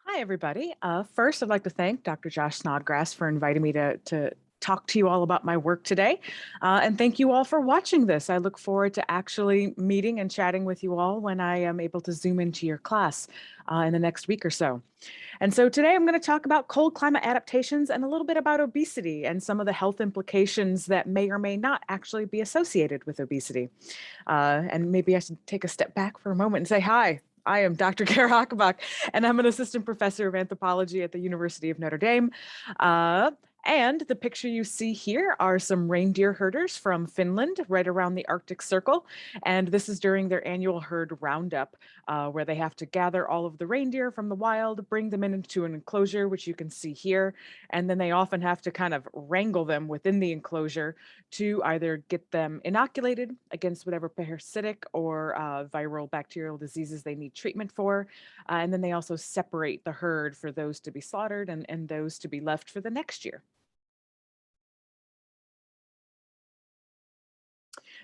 Hi, everybody. First, I'd like to thank Dr. Josh Snodgrass for inviting me to talk to you all about my work today. And thank you all for watching this. I look forward to actually meeting and chatting with you all when I am able to zoom into your class in the next week or so. And so today I'm going to talk about cold climate adaptations and a little bit about obesity and some of the health implications that may or may not actually be associated with obesity. And maybe I should take a step back for a moment and say, hi, I am Dr. Kara Ocobock, and I'm an assistant professor of anthropology at the University of Notre Dame. Uh, and the picture you see here are some reindeer herders from Finland, right around the Arctic Circle. And this is during their annual herd roundup, where they have to gather all of the reindeer from the wild, bring them into an enclosure, which you can see here. And then they often have to kind of wrangle them within the enclosure to either get them inoculated against whatever parasitic or viral bacterial diseases they need treatment for. And then they also separate the herd for those to be slaughtered and those to be left for the next year.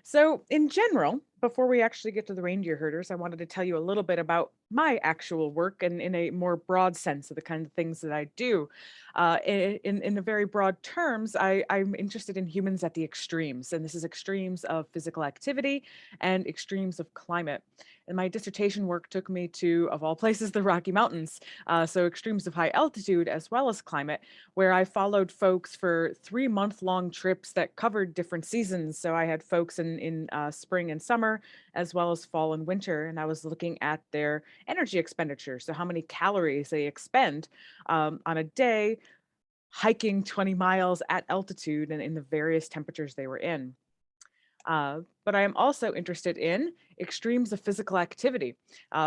So, in general, before we actually get to the reindeer herders, I wanted to tell you a little bit about my actual work and in a more broad sense of the kind of things that I do. In a very broad terms, I'm interested in humans at the extremes, and this is extremes of physical activity and extremes of climate. And my dissertation work took me to, of all places, the Rocky Mountains, so extremes of high altitude as well as climate, where I followed folks for 3-month-long trips that covered different seasons. So I had folks in spring and summer, as well as fall and winter, and I was looking at their energy expenditure. So how many calories they expend on a day hiking 20 miles at altitude and in the various temperatures they were in. But I am also interested in extremes of physical activity,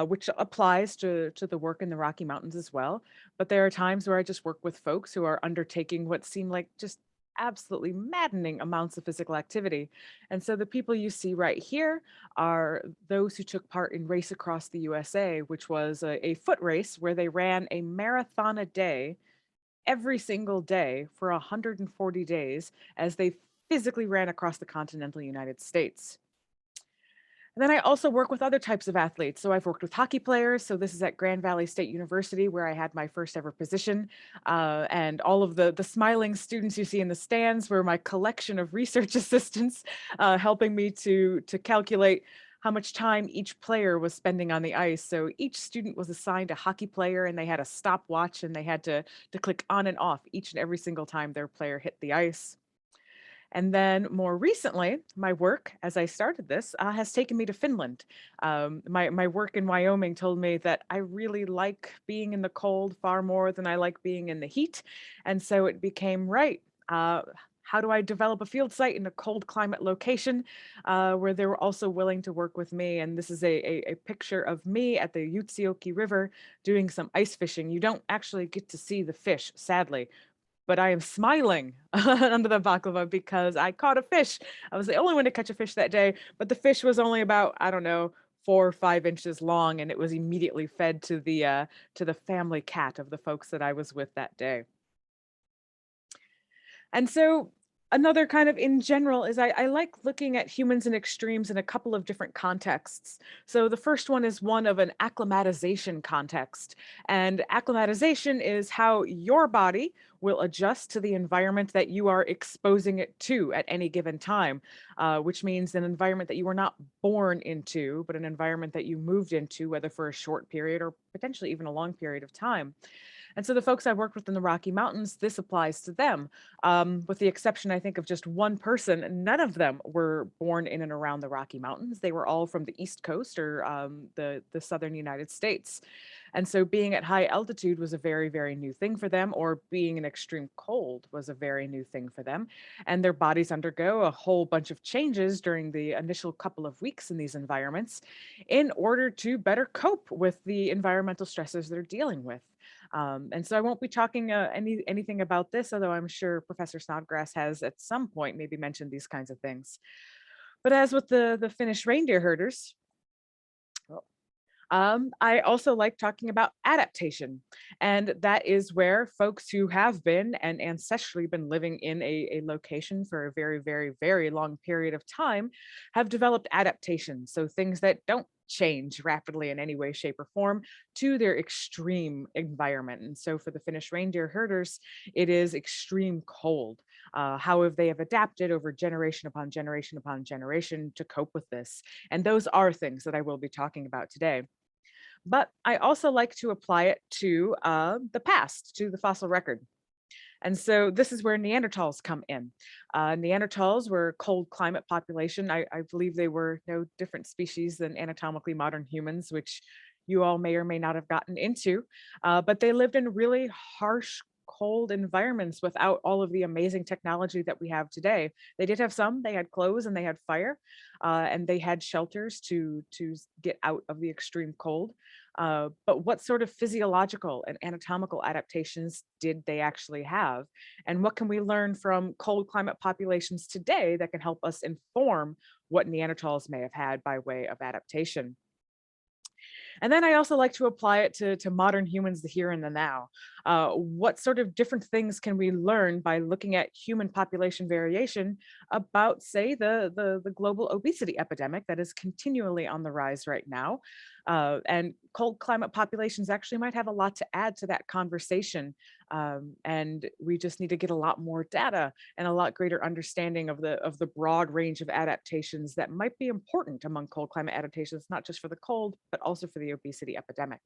which applies to the work in the Rocky Mountains as well. But there are times where I just work with folks who are undertaking what seem like just absolutely maddening amounts of physical activity. And so the people you see right here are those who took part in Race Across the USA, which was a foot race where they ran a marathon a day every single day for 140 days as they physically ran across the continental United States. And then I also work with other types of athletes. So I've worked with hockey players. So this is at Grand Valley State University where I had my first ever position. And all of the smiling students you see in the stands were my collection of research assistants helping me to calculate how much time each player was spending on the ice. So each student was assigned a hockey player and they had a stopwatch and they had to click on and off each and every single time their player hit the ice. And then more recently, my work as I started this has taken me to Finland. My work in Wyoming told me that I really like being in the cold far more than I like being in the heat. And so it became right. How do I develop a field site in a cold climate location where they were also willing to work with me? And this is a picture of me at the Utsioki River doing some ice fishing. You don't actually get to see the fish, sadly, but I am smiling under the baklava because I caught a fish. I was the only one to catch a fish that day, but the fish was only about, I don't know, 4 or 5 inches long, and it was immediately fed to the family cat of the folks that I was with that day. And so another kind of in general is I like looking at humans in extremes in a couple of different contexts. So the first one is one of an acclimatization context. And acclimatization is how your body will adjust to the environment that you are exposing it to at any given time, which means an environment that you were not born into, but an environment that you moved into, whether for a short period or potentially even a long period of time. And so the folks I worked with in the Rocky Mountains, this applies to them. With the exception, I think, of just one person, none of them were born in and around the Rocky Mountains. They were all from the East Coast or the southern United States. And so being at high altitude was a very, very new thing for them, or being in extreme cold was a very new thing for them. And their bodies undergo a whole bunch of changes during the initial couple of weeks in these environments in order to better cope with the environmental stresses they're dealing with. And so I won't be talking anything about this, although I'm sure Professor Snodgrass has at some point maybe mentioned these kinds of things. But as with the Finnish reindeer herders, I also like talking about adaptation. And that is where folks who have been and ancestrally been living in a location for a very, very, very long period of time have developed adaptations. So things that don't change rapidly in any way, shape, or form to their extreme environment. And so for the Finnish reindeer herders, it is extreme cold. How have they have adapted over generation upon generation upon generation to cope with this? And those are things that I will be talking about today. But I also like to apply it to the past, to the fossil record. And so this is where Neanderthals come in. Neanderthals were a cold climate population. I believe they were no different species than anatomically modern humans, which you all may or may not have gotten into. But they lived in really harsh, cold environments without all of the amazing technology that we have today. They did have some. They had clothes and they had fire, and they had shelters to get out of the extreme cold. But what sort of physiological and anatomical adaptations did they actually have? And what can we learn from cold climate populations today that can help us inform what Neanderthals may have had by way of adaptation? And then I also like to apply it to modern humans, the here and the now. What sort of different things can we learn by looking at human population variation about, say, the global obesity epidemic that is continually on the rise right now? And cold climate populations actually might have a lot to add to that conversation. And we just need to get a lot more data and a lot greater understanding of the broad range of adaptations that might be important among cold climate adaptations, not just for the cold, but also for the obesity epidemic.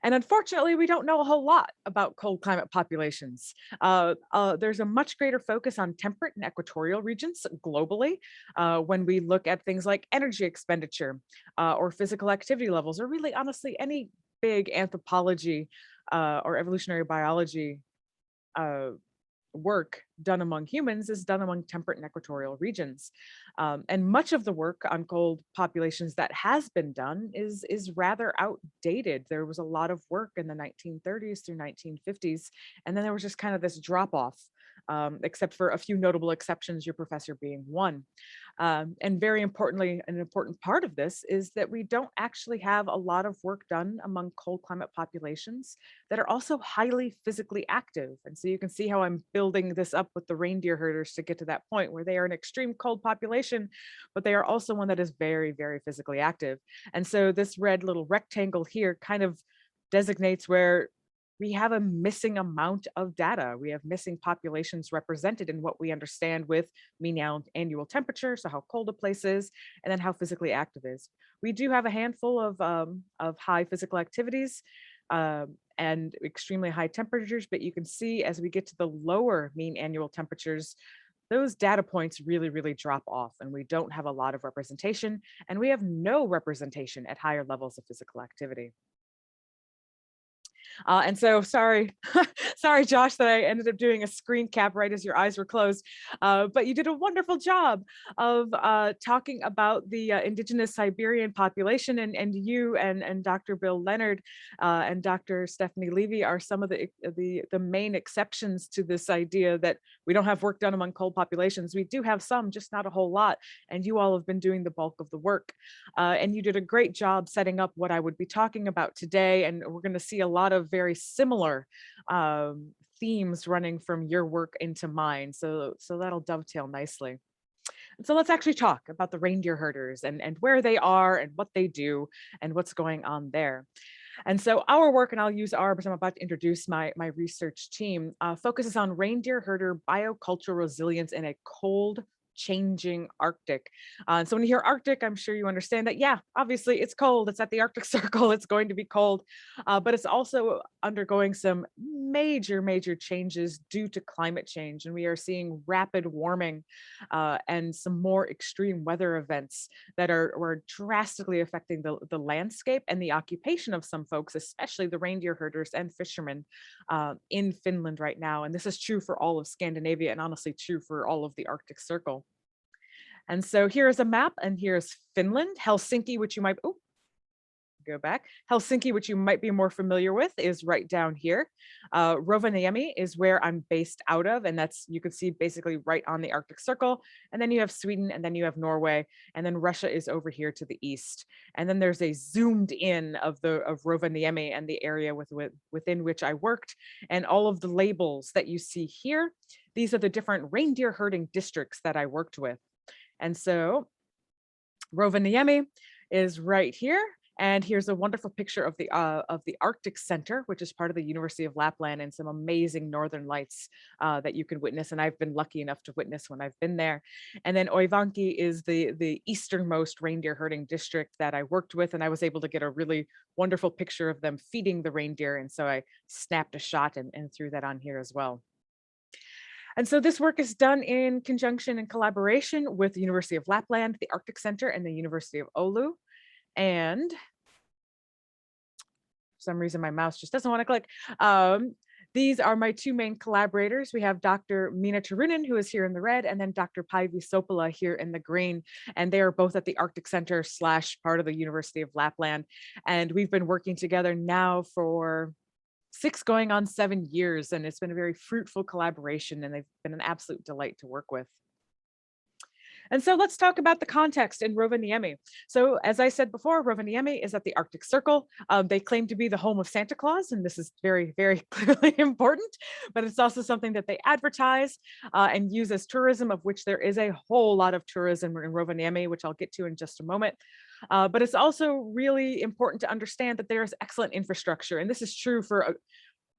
And unfortunately, we don't know a whole lot about cold climate populations. There's a much greater focus on temperate and equatorial regions globally when we look at things like energy expenditure or physical activity levels, or really honestly, any big anthropology or evolutionary biology uh, work done among humans is done among temperate and equatorial regions. And much of the work on cold populations that has been done is rather outdated. There was a lot of work in the 1930s through 1950s, and then there was just kind of this drop off, except for a few notable exceptions, your professor being one. And very importantly, an important part of this is that we don't actually have a lot of work done among cold climate populations that are also highly physically active. And so you can see how I'm building this up with the reindeer herders to get to that point where they are an extreme cold population, but they are also one that is very, very physically active. And so this red little rectangle here kind of designates where we have a missing amount of data. We have missing populations represented in what we understand with mean annual temperature, so how cold a place is, and then how physically active is. We do have a handful of high physical activities and extremely high temperatures, but you can see as we get to the lower mean annual temperatures, those data points really, really drop off, and we don't have a lot of representation, and we have no representation at higher levels of physical activity. And so sorry, sorry, Josh, that I ended up doing a screen cap right as your eyes were closed. But you did a wonderful job of talking about the indigenous Siberian population, and you and Dr. Bill Leonard and Dr. Stephanie Levy are some of the main exceptions to this idea that we don't have work done among cold populations. We do have some, just not a whole lot, and you all have been doing the bulk of the work. And you did a great job setting up what I would be talking about today, and we're going to see a lot of very similar themes running from your work into mine. So that'll dovetail nicely. And so let's actually talk about the reindeer herders and where they are and what they do and what's going on there. And so our work, and I'll use our, because I'm about to introduce my research team, focuses on reindeer herder biocultural resilience in a cold, changing Arctic. So when you hear Arctic, I'm sure you understand that, yeah, obviously it's cold. It's at the Arctic Circle. It's going to be cold, but it's also undergoing some major, major changes due to climate change. And we are seeing rapid warming and some more extreme weather events that are drastically affecting the landscape and the occupation of some folks, especially the reindeer herders and fishermen in Finland right now. And this is true for all of Scandinavia and honestly true for all of the Arctic Circle. And so here is a map, and here's Finland, Helsinki, which you might, oh, go back. Helsinki, which you might be more familiar with, is right down here. Rovaniemi is where I'm based out of, and that's, you can see basically right on the Arctic Circle. And then you have Sweden, and then you have Norway, and then Russia is over here to the east. And then there's a zoomed in of Rovaniemi and the area within which I worked, and all of the labels that you see here. These are the different reindeer herding districts that I worked with. And so Rovaniemi is right here. And here's a wonderful picture of the Arctic Center, which is part of the University of Lapland, and some amazing northern lights that you can witness. And I've been lucky enough to witness when I've been there. And then Oivanki is the easternmost reindeer herding district that I worked with, and I was able to get a really wonderful picture of them feeding the reindeer. And so I snapped a shot and threw that on here as well. And so this work is done in conjunction and collaboration with the University of Lapland, the Arctic Center, and the University of Oulu. And for some reason, my mouse just doesn't want to click. These are my two main collaborators. We have Dr. Mina Turunen, who is here in the red, and then Dr. Päivi Sopila here in the green. And they are both at the Arctic Center / part of the University of Lapland. And we've been working together now for 6 going on 7 years, and it's been a very fruitful collaboration, and they've been an absolute delight to work with. And so let's talk about the context in Rovaniemi. So as I said before, Rovaniemi is at the Arctic Circle. They claim to be the home of Santa Claus, and this is very, very clearly important, but it's also something that they advertise and use as tourism, of which there is a whole lot of tourism in Rovaniemi, which I'll get to in just a moment. But it's also really important to understand that there is excellent infrastructure, and this is true for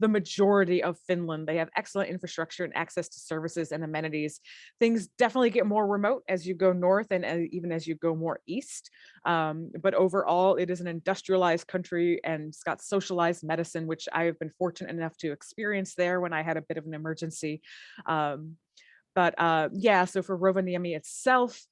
the majority of Finland. They have excellent infrastructure and access to services and amenities. Things definitely get more remote as you go north and even as you go more east. But overall, it is an industrialized country, and it's got socialized medicine, which I have been fortunate enough to experience there when I had a bit of an emergency. Yeah, so for Rovaniemi itself,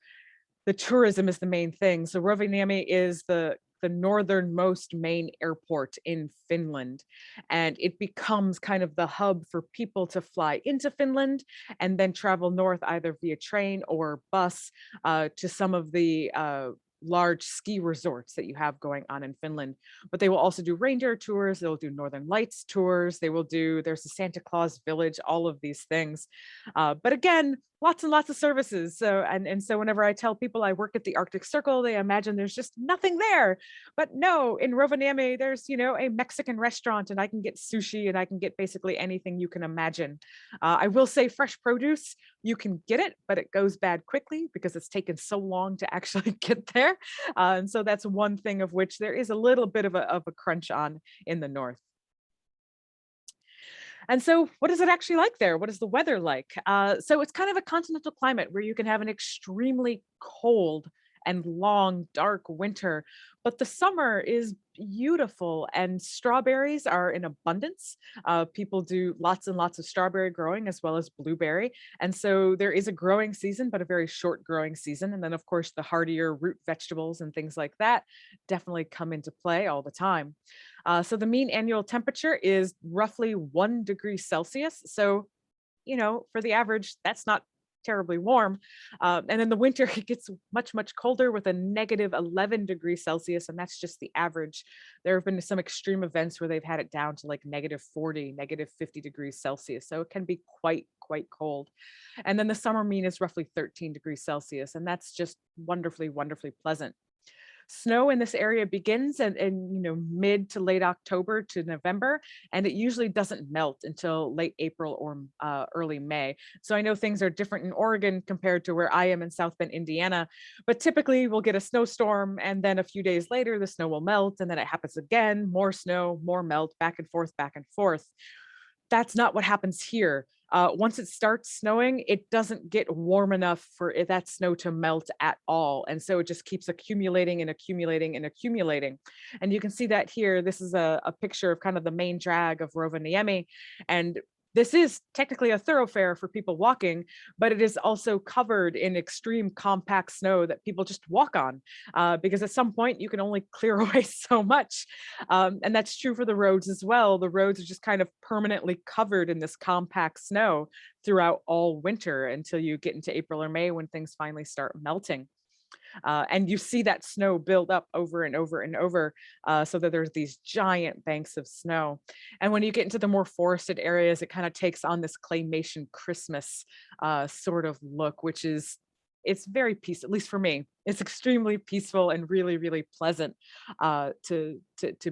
the tourism is the main thing. So Rovaniemi is the northernmost main airport in Finland, and it becomes kind of the hub for people to fly into Finland and then travel north either via train or bus to some of the large ski resorts that you have going on in Finland. But they will also do reindeer tours, they'll do Northern Lights tours, there's a Santa Claus village, all of these things. But again, lots and lots of services. So whenever I tell people I work at the Arctic Circle, they imagine there's just nothing there. But no, in Rovaniemi, there's, a Mexican restaurant, and I can get sushi, and I can get basically anything you can imagine. I will say fresh produce, you can get it, but it goes bad quickly because it's taken so long to actually get there. And so that's one thing of which there is a little bit of a crunch on in the north. And so what is it actually like there? What is the weather like? So it's kind of a continental climate where you can have an extremely cold and long, dark winter, but the summer is beautiful and strawberries are in abundance. People do lots and lots of strawberry growing as well as blueberry. And so there is a growing season, but a very short growing season. And then, of course, the hardier root vegetables and things like that definitely come into play all the time. So the mean annual temperature is roughly 1 degree Celsius. So, for the average, that's not terribly warm. And in the winter, it gets much, much colder with a negative 11 degrees Celsius. And that's just the average. There have been some extreme events where they've had it down to like negative 40, negative 50 degrees Celsius. So it can be quite, quite cold. And then the summer mean is roughly 13 degrees Celsius. And that's just wonderfully, wonderfully pleasant. Snow in this area begins in mid to late October to November, and it usually doesn't melt until late April or early May. So I know things are different in Oregon compared to where I am in South Bend, Indiana, but typically we'll get a snowstorm, and then a few days later the snow will melt, and then it happens again, more snow, more melt, back and forth, back and forth. That's not what happens here. Once it starts snowing, it doesn't get warm enough for that snow to melt at all. And so it just keeps accumulating and accumulating and accumulating. And you can see that here. This is a picture of kind of the main drag of Rovaniemi. And this is technically a thoroughfare for people walking, but it is also covered in extreme compact snow that people just walk on because at some point you can only clear away so much. And that's true for the roads as well. The roads are just kind of permanently covered in this compact snow throughout all winter until you get into April or May when things finally start melting. And you see that snow build up over and over and over so that there's these giant banks of snow. And when you get into the more forested areas, it kind of takes on this claymation Christmas sort of look, it's very peaceful, at least for me. It's extremely peaceful and really, really pleasant to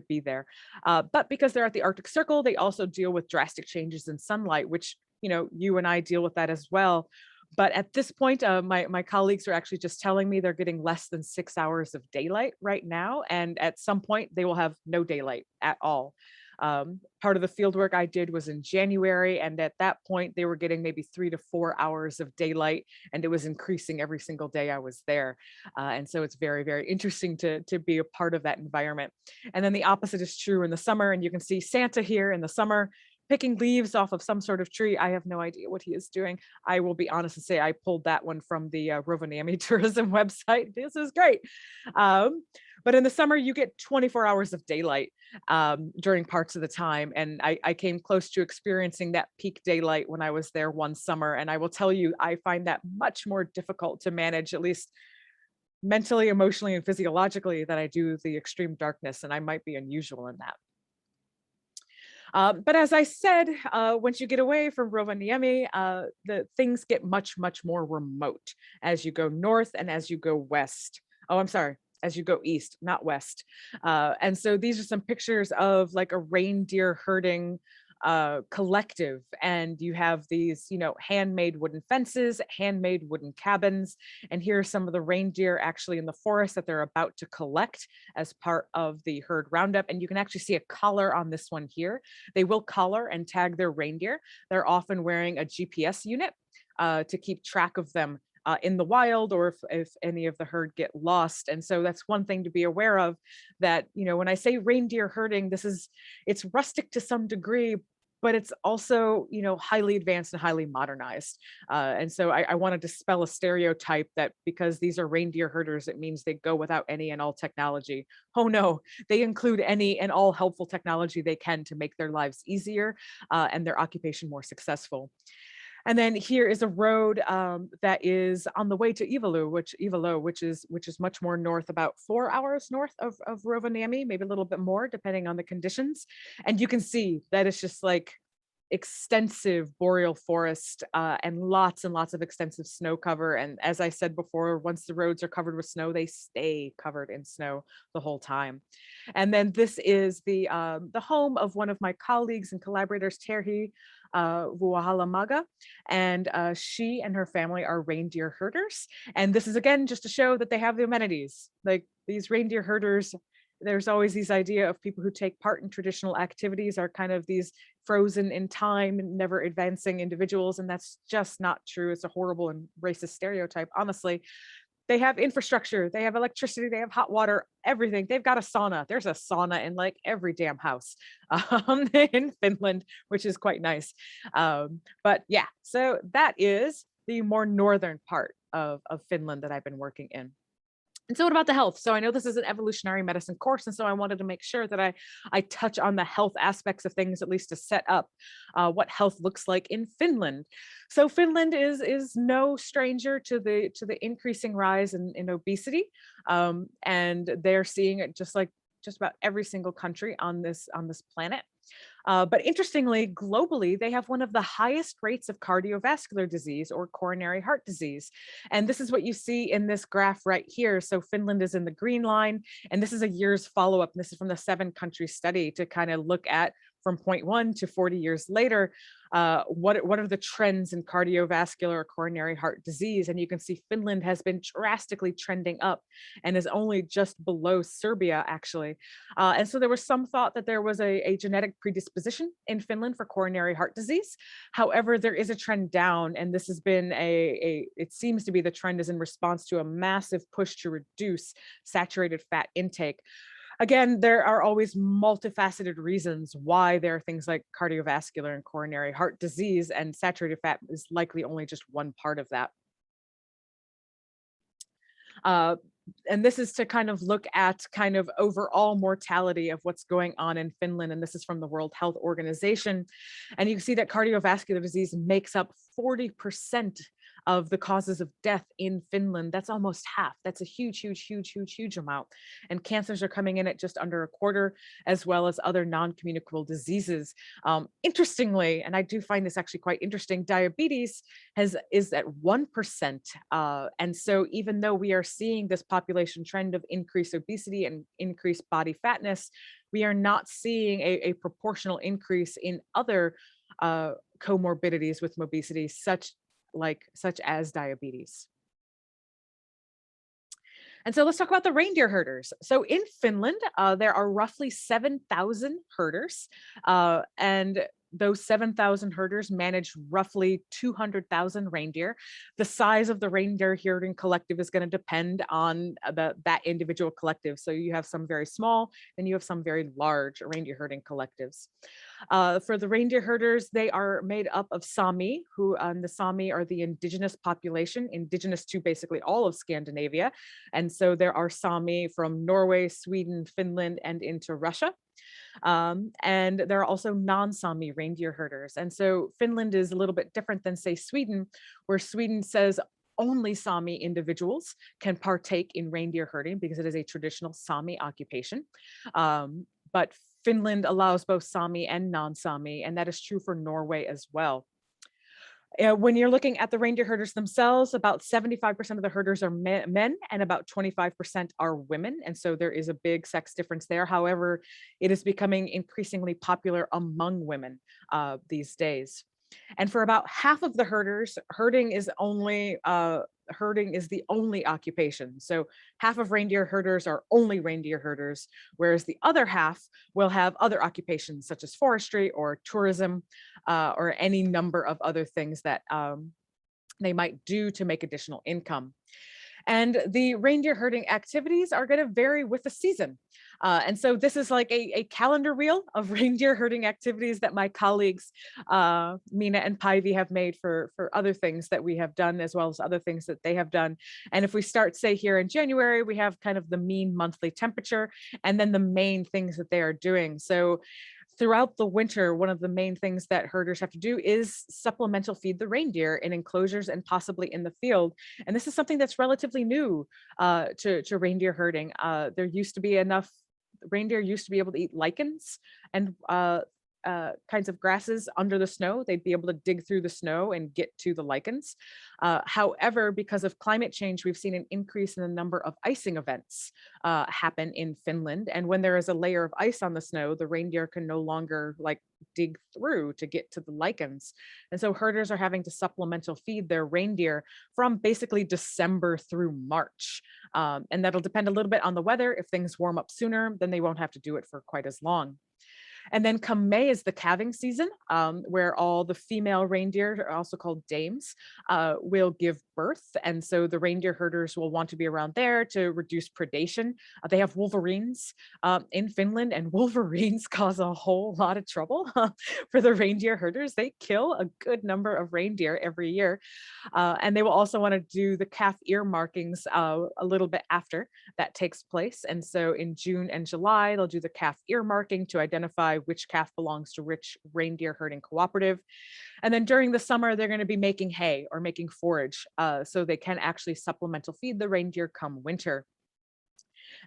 be there. But because they're at the Arctic Circle, they also deal with drastic changes in sunlight, which, you and I deal with that as well. But at this point, my colleagues are actually just telling me they're getting less than 6 hours of daylight right now, and at some point they will have no daylight at all. Part of the field work I did was in January, and at that point they were getting maybe 3 to 4 hours of daylight, and it was increasing every single day I was there. And so it's very, very interesting to be a part of that environment. And then the opposite is true in the summer, and you can see Santa here in the summer picking leaves off of some sort of tree. I have no idea what he is doing. I will be honest and say I pulled that one from the Rovaniemi tourism website. This is great. Um, but in the summer, you get 24 hours of daylight during parts of the time. And I came close to experiencing that peak daylight when I was there one summer. And I will tell you, I find that much more difficult to manage, at least mentally, emotionally, and physiologically, than I do the extreme darkness. And I might be unusual in that. But as I said, once you get away from Rovaniemi, the things get much, much more remote as you go north and as you go west. Oh, I'm sorry, as you go east, not west. And so these are some pictures of like a reindeer herding collective, and you have these, handmade wooden fences, handmade wooden cabins, and here are some of the reindeer actually in the forest that they're about to collect as part of the herd roundup. And you can actually see a collar on this one here. They will collar and tag their reindeer. They're often wearing a GPS unit to keep track of them in the wild, or if any of the herd get lost. And so that's one thing to be aware of, that, when I say reindeer herding, it's rustic to some degree, but it's also, highly advanced and highly modernized. And so I want to dispel a stereotype that because these are reindeer herders, it means they go without any and all technology. Oh no, they include any and all helpful technology they can to make their lives easier and their occupation more successful. And then here is a road that is on the way to Ivalo, which is much more north, about 4 hours north of Rovaniemi, maybe a little bit more, depending on the conditions. And you can see that it's just like extensive boreal forest and lots of extensive snow cover. And as I said before, once the roads are covered with snow, they stay covered in snow the whole time. And then this is the home of one of my colleagues and collaborators, Terhi Vuahalamaga, and she and her family are reindeer herders. And this is again just to show that they have the amenities. Like these reindeer herders, there's always these idea of people who take part in traditional activities are kind of these frozen in time and never advancing individuals, and that's just not true. It's a horrible and racist stereotype, honestly. They have infrastructure, they have electricity, they have hot water, everything. They've got a sauna. There's a sauna in like every damn house in Finland, which is quite nice. But yeah, so that is the more northern part of Finland that I've been working in. And so what about the health? So I know this is an evolutionary medicine course, and so I wanted to make sure that I touch on the health aspects of things, at least to set up what health looks like in Finland. So Finland is no stranger to the increasing rise in obesity, and they're seeing it just like just about every single country on this planet. But interestingly, globally, they have one of the highest rates of cardiovascular disease or coronary heart disease. And this is what you see in this graph right here. So Finland is in the green line, and this is a year's follow-up. This is from the 7-country study to kind of look at from point one to 40 years later, what are the trends in cardiovascular or coronary heart disease? And you can see Finland has been drastically trending up and is only just below Serbia, actually. And so there was some thought that there was a genetic predisposition in Finland for coronary heart disease. However, there is a trend down, and this has been it seems to be the trend is in response to a massive push to reduce saturated fat intake. Again, there are always multifaceted reasons why there are things like cardiovascular and coronary heart disease, and saturated fat is likely only just one part of that. Uh, and this is to kind of look at kind of overall mortality of what's going on in Finland. And this is from the World Health Organization. And you can see that cardiovascular disease makes up 40% of the causes of death in Finland. That's almost half. That's a huge amount. And cancers are coming in at just under a quarter, as well as other non-communicable diseases. Interestingly, and I do find this actually quite interesting, diabetes is at 1%. And so even though we are seeing this population trend of increased obesity and increased body fatness, we are not seeing a proportional increase in other comorbidities with obesity, such like such as diabetes. And so let's talk about the reindeer herders. So in Finland, there are roughly 7,000 herders, and those 7,000 herders manage roughly 200,000 reindeer. The size of the reindeer herding collective is going to depend on that individual collective. So you have some very small, and you have some very large reindeer herding collectives. For the reindeer herders, they are made up of Sami, who the Sami are the indigenous population, indigenous to basically all of Scandinavia. And so there are Sami from Norway, Sweden, Finland, and into Russia. And there are also non-Sami reindeer herders. And so Finland is a little bit different than, say, Sweden, where Sweden says only Sami individuals can partake in reindeer herding because it is a traditional Sami occupation. But Finland allows both Sami and non-Sami, and that is true for Norway as well. When you're looking at the reindeer herders themselves, about 75% of the herders are men and about 25% are women. And so there is a big sex difference there. However, it is becoming increasingly popular among women these days. And for about half of the herders, herding is the only occupation. So half of reindeer herders are only reindeer herders, whereas the other half will have other occupations such as forestry or tourism, or any number of other things that they might do to make additional income. And the reindeer herding activities are going to vary with the season. And so this is like a calendar wheel of reindeer herding activities that my colleagues, Mina and Päivi, have made for other things that we have done, as well as other things that they have done. And if we start, say, here in January, we have kind of the mean monthly temperature and then the main things that they are doing. So throughout the winter, one of the main things that herders have to do is supplemental feed the reindeer in enclosures and possibly in the field. And this is something that's relatively new to reindeer herding. There used to be enough reindeer used to be able to eat lichens and kinds of grasses under the snow. They'd be able to dig through the snow and get to the lichens. However, because of climate change, we've seen an increase in the number of icing events happen in Finland. And when there is a layer of ice on the snow, the reindeer can no longer like dig through to get to the lichens. And so herders are having to supplemental feed their reindeer from basically December through March. And that'll depend a little bit on the weather. If things warm up sooner, then they won't have to do it for quite as long. And then come May is the calving season, where all the female reindeer, are also called dames, will give birth. And so the reindeer herders will want to be around there to reduce predation. They have wolverines in Finland, and wolverines cause a whole lot of trouble for the reindeer herders. They kill a good number of reindeer every year. And they will also want to do the calf ear markings a little bit after that takes place. And so in June and July, they'll do the calf ear marking to identify which calf belongs to which reindeer herding cooperative. And then during the summer, they're going to be making hay or making forage so they can actually supplemental feed the reindeer come winter.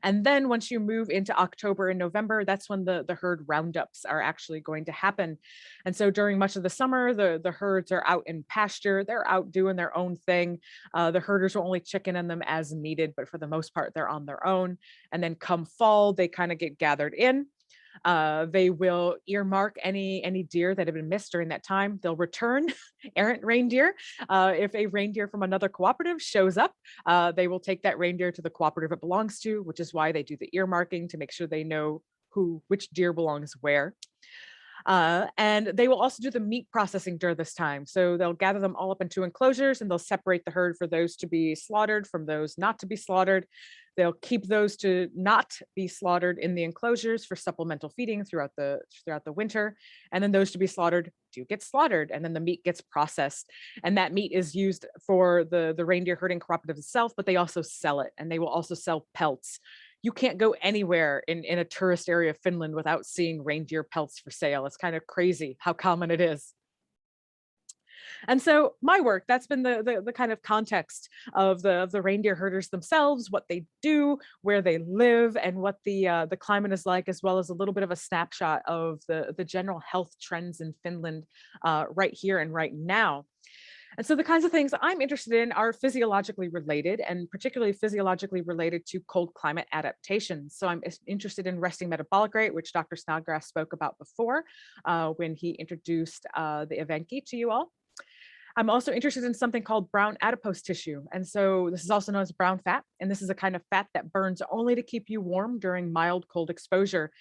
And then once you move into October and November, that's when the herd roundups are actually going to happen. And so during much of the summer, the herds are out in pasture, they're out doing their own thing. The herders will only chicken in them as needed, but for the most part, they're on their own. And then come fall, they kind of get gathered in. They will earmark any deer that have been missed during that time. They'll return errant reindeer. If a reindeer from another cooperative shows up, they will take that reindeer to the cooperative it belongs to, which is why they do the earmarking to make sure they know which deer belongs where. And they will also do the meat processing during this time. So they'll gather them all up into enclosures and they'll separate the herd for those to be slaughtered from those not to be slaughtered. They'll keep those to not be slaughtered in the enclosures for supplemental feeding throughout the winter. And then those to be slaughtered do get slaughtered. And then the meat gets processed. And that meat is used for the reindeer herding cooperative itself, but they also sell it. And they will also sell pelts. You can't go anywhere in a tourist area of Finland without seeing reindeer pelts for sale. It's kind of crazy how common it is. And so my work, that's been the kind of context of the reindeer herders themselves, what they do, where they live, and what the climate is like, as well as a little bit of a snapshot of the general health trends in Finland right here and right now. And so the kinds of things I'm interested in are physiologically related, and particularly physiologically related to cold climate adaptations. So I'm interested in resting metabolic rate, which Dr. Snodgrass spoke about before when he introduced the Evenki to you all. I'm also interested in something called brown adipose tissue. And so this is also known as brown fat. And this is a kind of fat that burns only to keep you warm during mild cold exposure.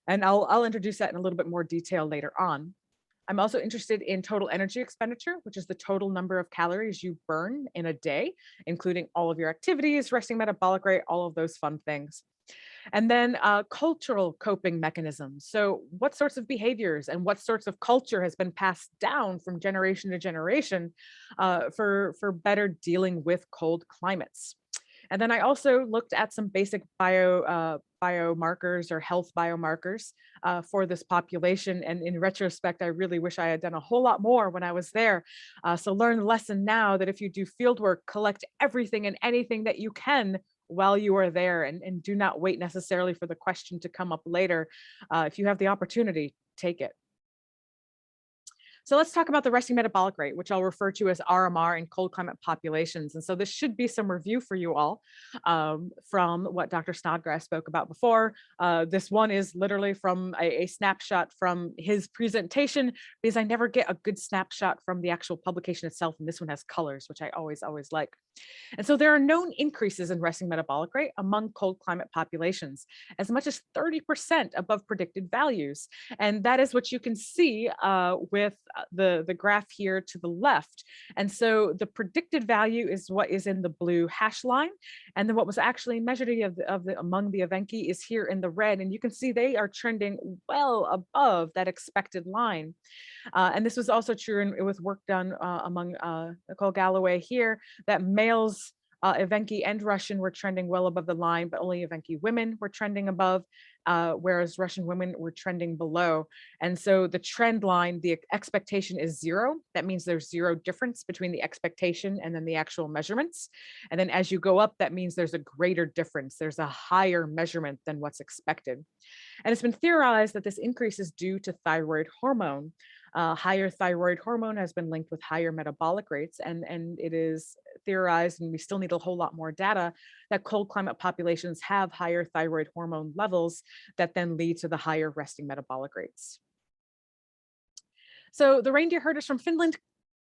And I'll introduce that in a little bit more detail later on. I'm also interested in total energy expenditure, which is the total number of calories you burn in a day, including all of your activities, resting metabolic rate, all of those fun things. And then cultural coping mechanisms. So, what sorts of behaviors and what sorts of culture has been passed down from generation to generation for better dealing with cold climates? And then I also looked at some basic biomarkers or health biomarkers for this population. And in retrospect, I really wish I had done a whole lot more when I was there. So learn the lesson now that if you do field work, collect everything and anything that you can while you are there, and do not wait necessarily for the question to come up later. If you have the opportunity, take it. So let's talk about the resting metabolic rate, which I'll refer to as RMR in cold climate populations. And so this should be some review for you all from what Dr. Snodgrass spoke about before. This one is literally from a snapshot from his presentation, because I never get a good snapshot from the actual publication itself. And this one has colors, which I always like. And so there are known increases in resting metabolic rate among cold climate populations, as much as 30% above predicted values. And that is what you can see with the graph here to the left. And so the predicted value is what is in the blue hash line. And then what was actually measured among the Evenki is here in the red. And you can see they are trending well above that expected line. And this was also true with work done among Nicole Galloway here, that males, Evenki and Russian, were trending well above the line, but only Evenki women were trending above, whereas Russian women were trending below. And so the trend line, the expectation is 0. That means there's 0 difference between the expectation and then the actual measurements. And then as you go up, that means there's a greater difference. There's a higher measurement than what's expected. And it's been theorized that this increase is due to thyroid hormone. Higher thyroid hormone has been linked with higher metabolic rates, and it is theorized, and we still need a whole lot more data, that cold climate populations have higher thyroid hormone levels that then lead to the higher resting metabolic rates. So the reindeer herders from Finland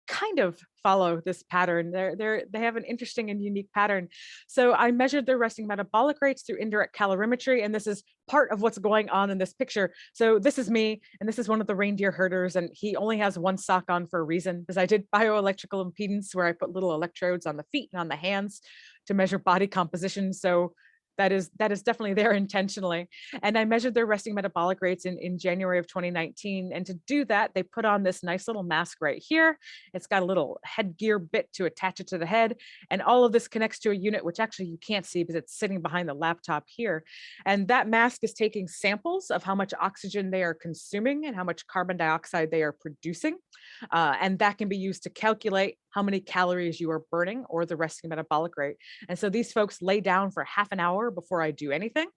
kind of follow this pattern. They have an interesting and unique pattern. So I measured their resting metabolic rates through indirect calorimetry, and this is part of what's going on in this picture. So this is me, and this is one of the reindeer herders, and he only has one sock on for a reason, because I did bioelectrical impedance where I put little electrodes on the feet and on the hands to measure body composition. So that is definitely there intentionally. And I measured their resting metabolic rates in January of 2019. And to do that, they put on this nice little mask right here. It's got a little headgear bit to attach it to the head. And all of this connects to a unit, which actually you can't see because it's sitting behind the laptop here. And that mask is taking samples of how much oxygen they are consuming and how much carbon dioxide they are producing. And that can be used to calculate how many calories you are burning or the resting metabolic rate. And so these folks lay down for half an hour before I do anything.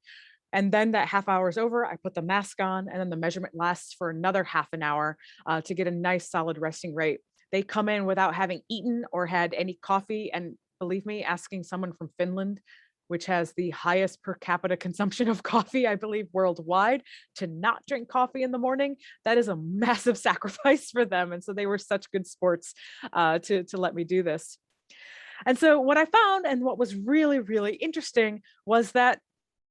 And then that half hour is over, I put the mask on, and then the measurement lasts for another half an hour to get a nice solid resting rate. They come in without having eaten or had any coffee. And believe me, asking someone from Finland, which has the highest per capita consumption of coffee, I believe, worldwide, to not drink coffee in the morning, that is a massive sacrifice for them. And so they were such good sports to let me do this. And so what I found, and what was really, really interesting, was that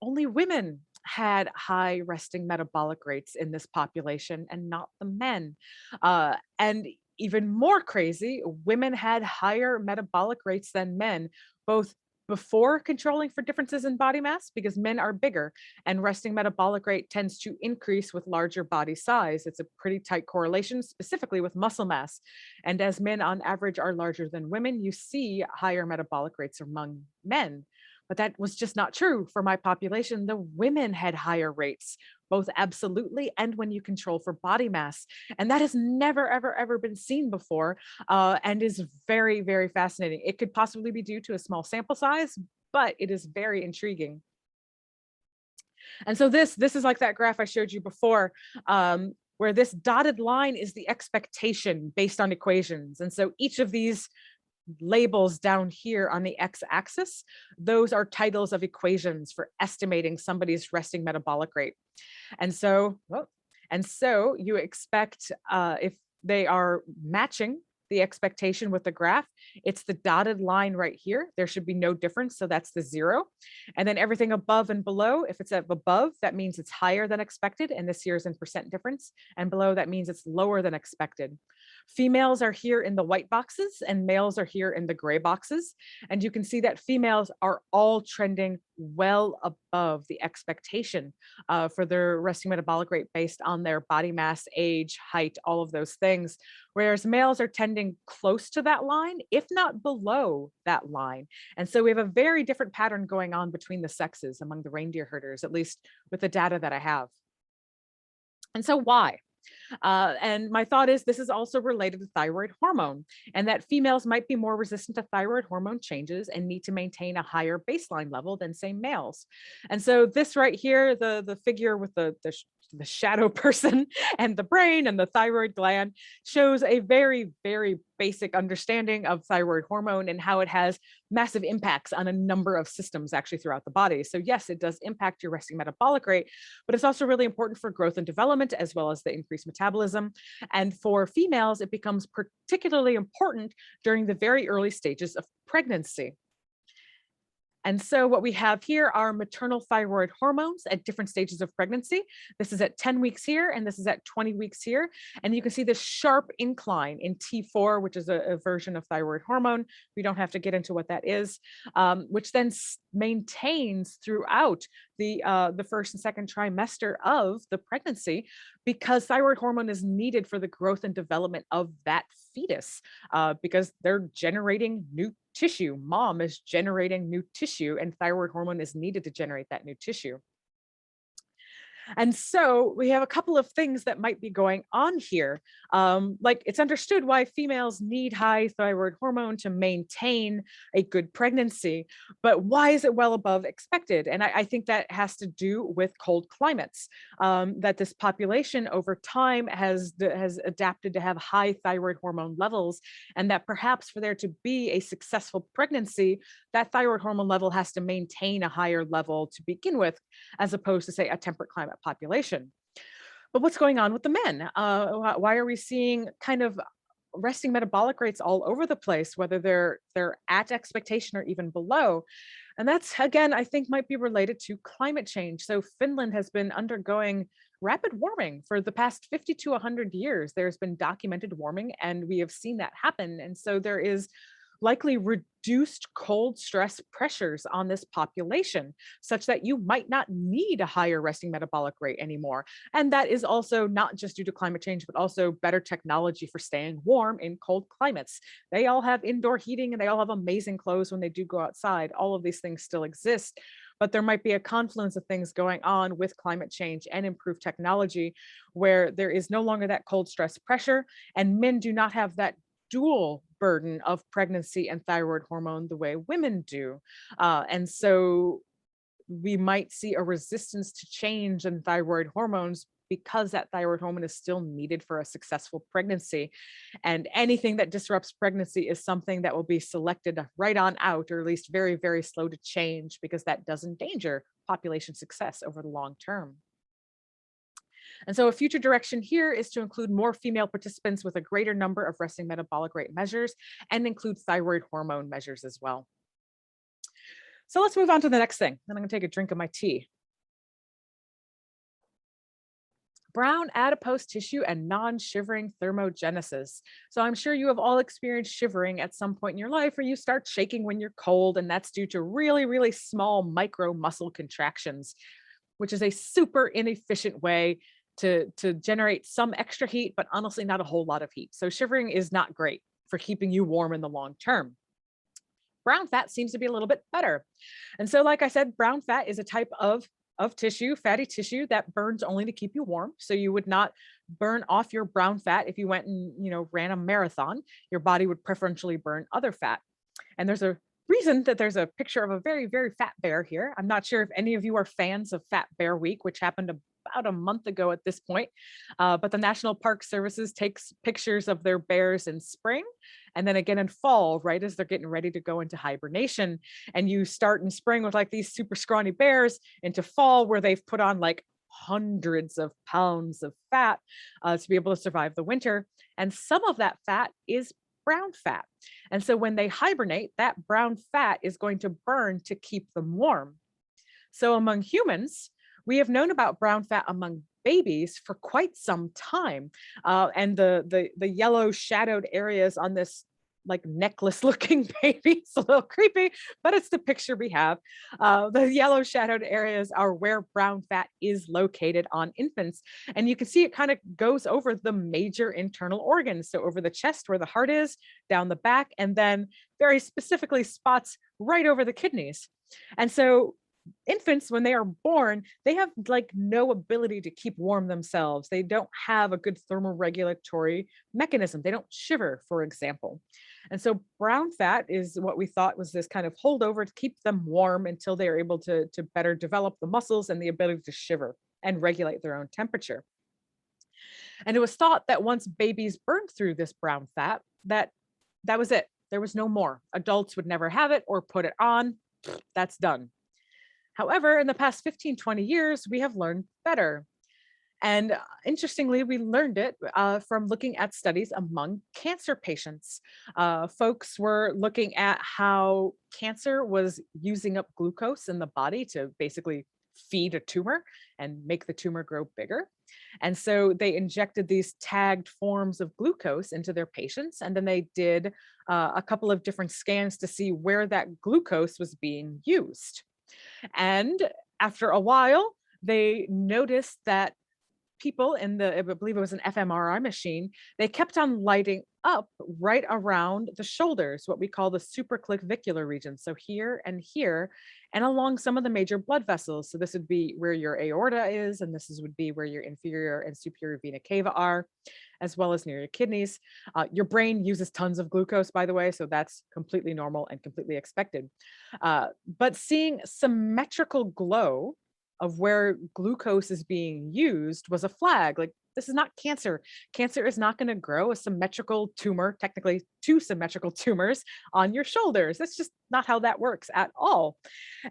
only women had high resting metabolic rates in this population and not the men. And even more crazy, women had higher metabolic rates than men, both before controlling for differences in body mass, because men are bigger and resting metabolic rate tends to increase with larger body size. It's a pretty tight correlation, specifically with muscle mass. And as men on average are larger than women, you see higher metabolic rates among men. But that was just not true for my population. The women had higher rates, both absolutely and when you control for body mass. And that has never, ever, ever been seen before, and is very, very fascinating. It could possibly be due to a small sample size, but it is very intriguing. And so this is like that graph I showed you before, where this dotted line is the expectation based on equations. And so each of these labels down here on the x-axis, those are titles of equations for estimating somebody's resting metabolic rate. And so, you expect if they are matching the expectation with the graph, it's the dotted line right here. There should be no difference. So that's the 0. And then everything above and below, if it's above, that means it's higher than expected. And this year is in percent difference. And below, that means it's lower than expected. Females are here in the white boxes and males are here in the gray boxes. And you can see that females are all trending well above the expectation for their resting metabolic rate based on their body mass, age, height, all of those things. Whereas males are tending close to that line, if not below that line. And so we have a very different pattern going on between the sexes among the reindeer herders, at least with the data that I have. And so why? And my thought is this is also related to thyroid hormone, and that females might be more resistant to thyroid hormone changes and need to maintain a higher baseline level than, say, males. And so this right here, the figure with the shadow person and the brain and the thyroid gland shows a very, very basic understanding of thyroid hormone and how it has massive impacts on a number of systems actually throughout the body. So yes, it does impact your resting metabolic rate, but it's also really important for growth and development as well as the increased metabolism. And for females, it becomes particularly important during the very early stages of pregnancy. And so what we have here are maternal thyroid hormones at different stages of pregnancy. This is at 10 weeks here, and this is at 20 weeks here. And you can see this sharp incline in T4, which is a version of thyroid hormone. We don't have to get into what that is, which then maintains throughout the first and second trimester of the pregnancy, because thyroid hormone is needed for the growth and development of that fetus, because they're generating new tissue. Mom is generating new tissue, and thyroid hormone is needed to generate that new tissue. And so we have a couple of things that might be going on here. Like, it's understood why females need high thyroid hormone to maintain a good pregnancy, but why is it well above expected? And I think that has to do with cold climates, that this population over time has adapted to have high thyroid hormone levels, and that perhaps for there to be a successful pregnancy, that thyroid hormone level has to maintain a higher level to begin with, as opposed to, say, a temperate climate population. But what's going on with the men? Why are we seeing kind of resting metabolic rates all over the place, whether they're at expectation or even below? And that's, again, I think might be related to climate change. So Finland has been undergoing rapid warming for the past 50 to 100 years. There's been documented warming, and we have seen that happen. And so there is likely reduced cold stress pressures on this population, such that you might not need a higher resting metabolic rate anymore. And that is also not just due to climate change, but also better technology for staying warm in cold climates. They all have indoor heating and they all have amazing clothes when they do go outside. All of these things still exist, but there might be a confluence of things going on with climate change and improved technology, where there is no longer that cold stress pressure, and men do not have that dual burden of pregnancy and thyroid hormone the way women do. And so we might see a resistance to change in thyroid hormones, because that thyroid hormone is still needed for a successful pregnancy. And anything that disrupts pregnancy is something that will be selected right on out, or at least very, very slow to change, because that does endanger population success over the long term. And so a future direction here is to include more female participants with a greater number of resting metabolic rate measures, and include thyroid hormone measures as well. So let's move on to the next thing. Then I'm going to take a drink of my tea. Brown adipose tissue and non-shivering thermogenesis. So I'm sure you have all experienced shivering at some point in your life, where you start shaking when you're cold, and that's due to really, really small micro muscle contractions, which is a super inefficient way to generate some extra heat, but honestly not a whole lot of heat. So shivering is not great for keeping you warm in the long term. Brown fat seems to be a little bit better. And so, like I said, brown fat is a type of tissue, fatty tissue, that burns only to keep you warm. So you would not burn off your brown fat if you went and, ran a marathon. Your body would preferentially burn other fat. And there's a reason that there's a picture of a very, very fat bear here. I'm not sure if any of you are fans of Fat Bear Week, which happened about a month ago at this point. But the National Park Services takes pictures of their bears in spring, and then again in fall, right as they're getting ready to go into hibernation. And you start in spring with like these super scrawny bears, into fall where they've put on like hundreds of pounds of fat to be able to survive the winter. And some of that fat is brown fat. And so when they hibernate, that brown fat is going to burn to keep them warm. So among humans, we have known about brown fat among babies for quite some time. And the yellow shadowed areas on this like necklace looking baby, it's a little creepy, but it's the picture we have. The yellow shadowed areas are where brown fat is located on infants. And you can see it kind of goes over the major internal organs. So over the chest where the heart is, down the back, and then very specifically spots right over the kidneys. And so infants, when they are born, they have like no ability to keep warm themselves. They don't have a good thermoregulatory mechanism. They don't shiver, for example. And so brown fat is what we thought was this kind of holdover to keep them warm until they are able to better develop the muscles and the ability to shiver and regulate their own temperature. And it was thought that once babies burned through this brown fat, that was it. There was no more. Adults would never have it or put it on. That's done. However, in the past 15, 20 years, we have learned better. And interestingly, we learned it from looking at studies among cancer patients. Folks were looking at how cancer was using up glucose in the body to basically feed a tumor and make the tumor grow bigger. And so they injected these tagged forms of glucose into their patients. And then they did a couple of different scans to see where that glucose was being used. And after a while, they noticed that people in I believe it was an fMRI machine, they kept on lighting up right around the shoulders, what we call the supraclavicular region. So here and along some of the major blood vessels. So this would be where your aorta is, and would be where your inferior and superior vena cava are, as well as near your kidneys. Your brain uses tons of glucose, by the way, so that's completely normal and completely expected. But seeing symmetrical glow of where glucose is being used was a flag. Like, this is not cancer. Cancer is not going to grow a symmetrical tumor, technically two symmetrical tumors on your shoulders. That's just not how that works at all.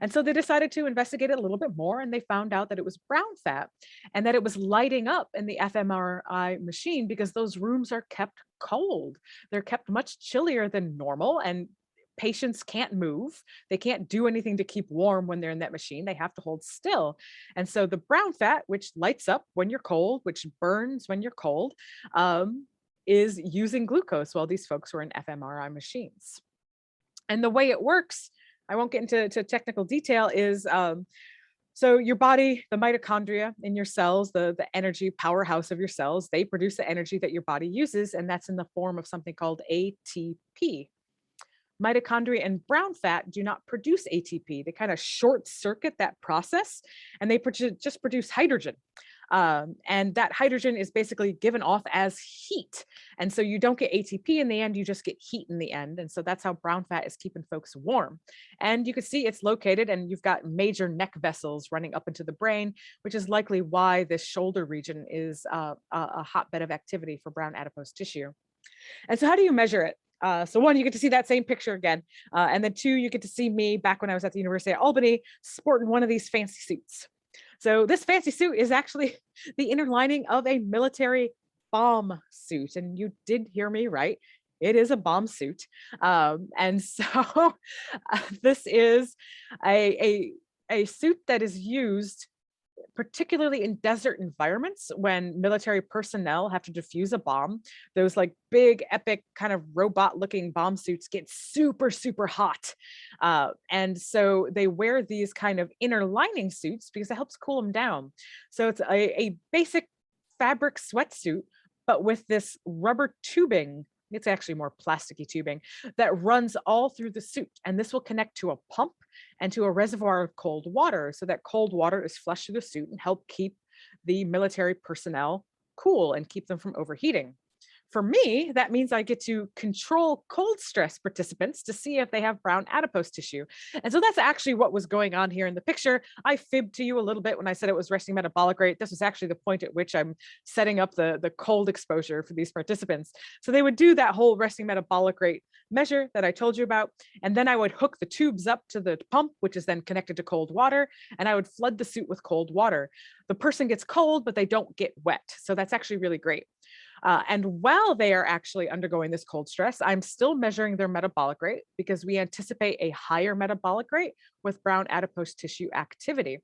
And so they decided to investigate it a little bit more, and they found out that it was brown fat and that it was lighting up in the fMRI machine because those rooms are kept cold. They're kept much chillier than normal, and patients can't move. They can't do anything to keep warm when they're in that machine. They have to hold still. And so the brown fat, which lights up when you're cold, which burns when you're cold, is using glucose while these folks were in fMRI machines. And the way it works, I won't get into technical detail, is so your body, the mitochondria in your cells, the energy powerhouse of your cells, they produce the energy that your body uses, and that's in the form of something called ATP. Mitochondria and brown fat do not produce ATP. They kind of short circuit that process, and they just produce hydrogen. And that hydrogen is basically given off as heat. And so you don't get ATP in the end, you just get heat in the end. And so that's how brown fat is keeping folks warm. And you can see it's located, and you've got major neck vessels running up into the brain, which is likely why this shoulder region is a hotbed of activity for brown adipose tissue. And so how do you measure it? So one, you get to see that same picture again. And then two, you get to see me back when I was at the University of Albany sporting one of these fancy suits. So this fancy suit is actually the inner lining of a military bomb suit. And you did hear me right. It is a bomb suit. And so this is a suit that is used particularly in desert environments when military personnel have to defuse a bomb. Those like big, epic kind of robot looking bomb suits get super, super hot. And so they wear these kind of inner lining suits because it helps cool them down. So it's a basic fabric sweatsuit, but with this rubber tubing. It's actually more plasticky tubing that runs all through the suit. And this will connect to a pump and to a reservoir of cold water, so that cold water is flushed through the suit and help keep the military personnel cool and keep them from overheating. For me, that means I get to control cold stress participants to see if they have brown adipose tissue. And so that's actually what was going on here in the picture. I fibbed to you a little bit when I said it was resting metabolic rate. This was actually the point at which I'm setting up the cold exposure for these participants. So they would do that whole resting metabolic rate measure that I told you about. And then I would hook the tubes up to the pump, which is then connected to cold water. And I would flood the suit with cold water. The person gets cold, but they don't get wet. So that's actually really great. And while they are actually undergoing this cold stress, I'm still measuring their metabolic rate because we anticipate a higher metabolic rate with brown adipose tissue activity.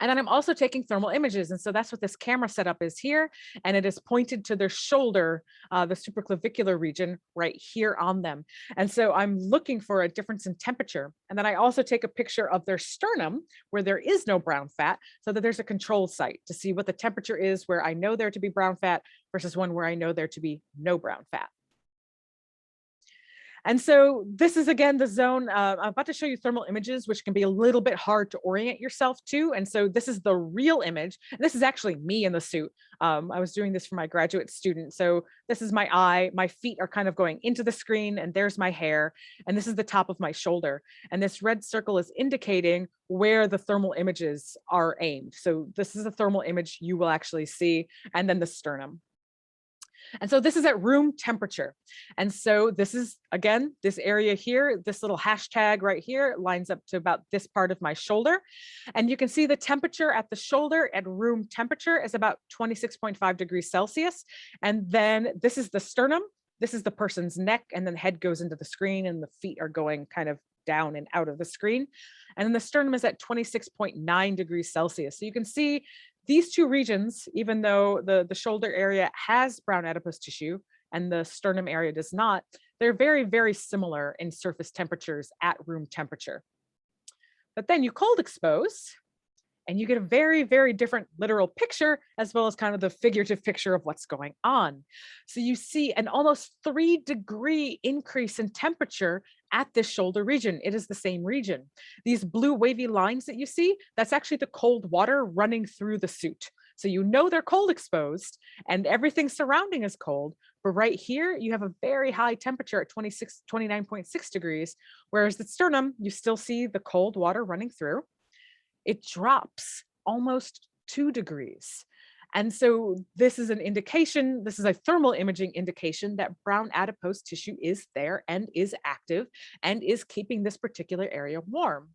And then I'm also taking thermal images. And so that's what this camera setup is here. And it is pointed to their shoulder, the supraclavicular region right here on them. And so I'm looking for a difference in temperature. And then I also take a picture of their sternum where there is no brown fat so that there's a control site to see what the temperature is where I know there to be brown fat versus one where I know there to be no brown fat. And so this is again the zone. I'm about to show you thermal images, which can be a little bit hard to orient yourself to. And so this is the real image. And this is actually me in the suit. I was doing this for my graduate student. So this is my eye. My feet are kind of going into the screen, and there's my hair. And this is the top of my shoulder. And this red circle is indicating where the thermal images are aimed. So this is a thermal image you will actually see, and then the sternum. And so this is at room temperature. And so this is, again, this area here, this little hashtag right here lines up to about this part of my shoulder. And you can see the temperature at the shoulder at room temperature is about 26.5 degrees Celsius. And then this is the sternum. This is the person's neck, and then the head goes into the screen and the feet are going kind of down and out of the screen. And then the sternum is at 26.9 degrees Celsius. So you can see these two regions, even though the shoulder area has brown adipose tissue and the sternum area does not, they're very, very similar in surface temperatures at room temperature. But then you cold expose, and you get a very, very different literal picture, as well as kind of the figurative picture of what's going on. So you see an almost 3-degree increase in temperature at this shoulder region. It is the same region. These blue wavy lines that you see, that's actually the cold water running through the suit. So you know they're cold exposed and everything surrounding is cold. But right here, you have a very high temperature at 29.6 degrees, whereas the sternum, you still see the cold water running through. It drops almost 2 degrees. And so this is an indication, this is a thermal imaging indication that brown adipose tissue is there and is active and is keeping this particular area warm.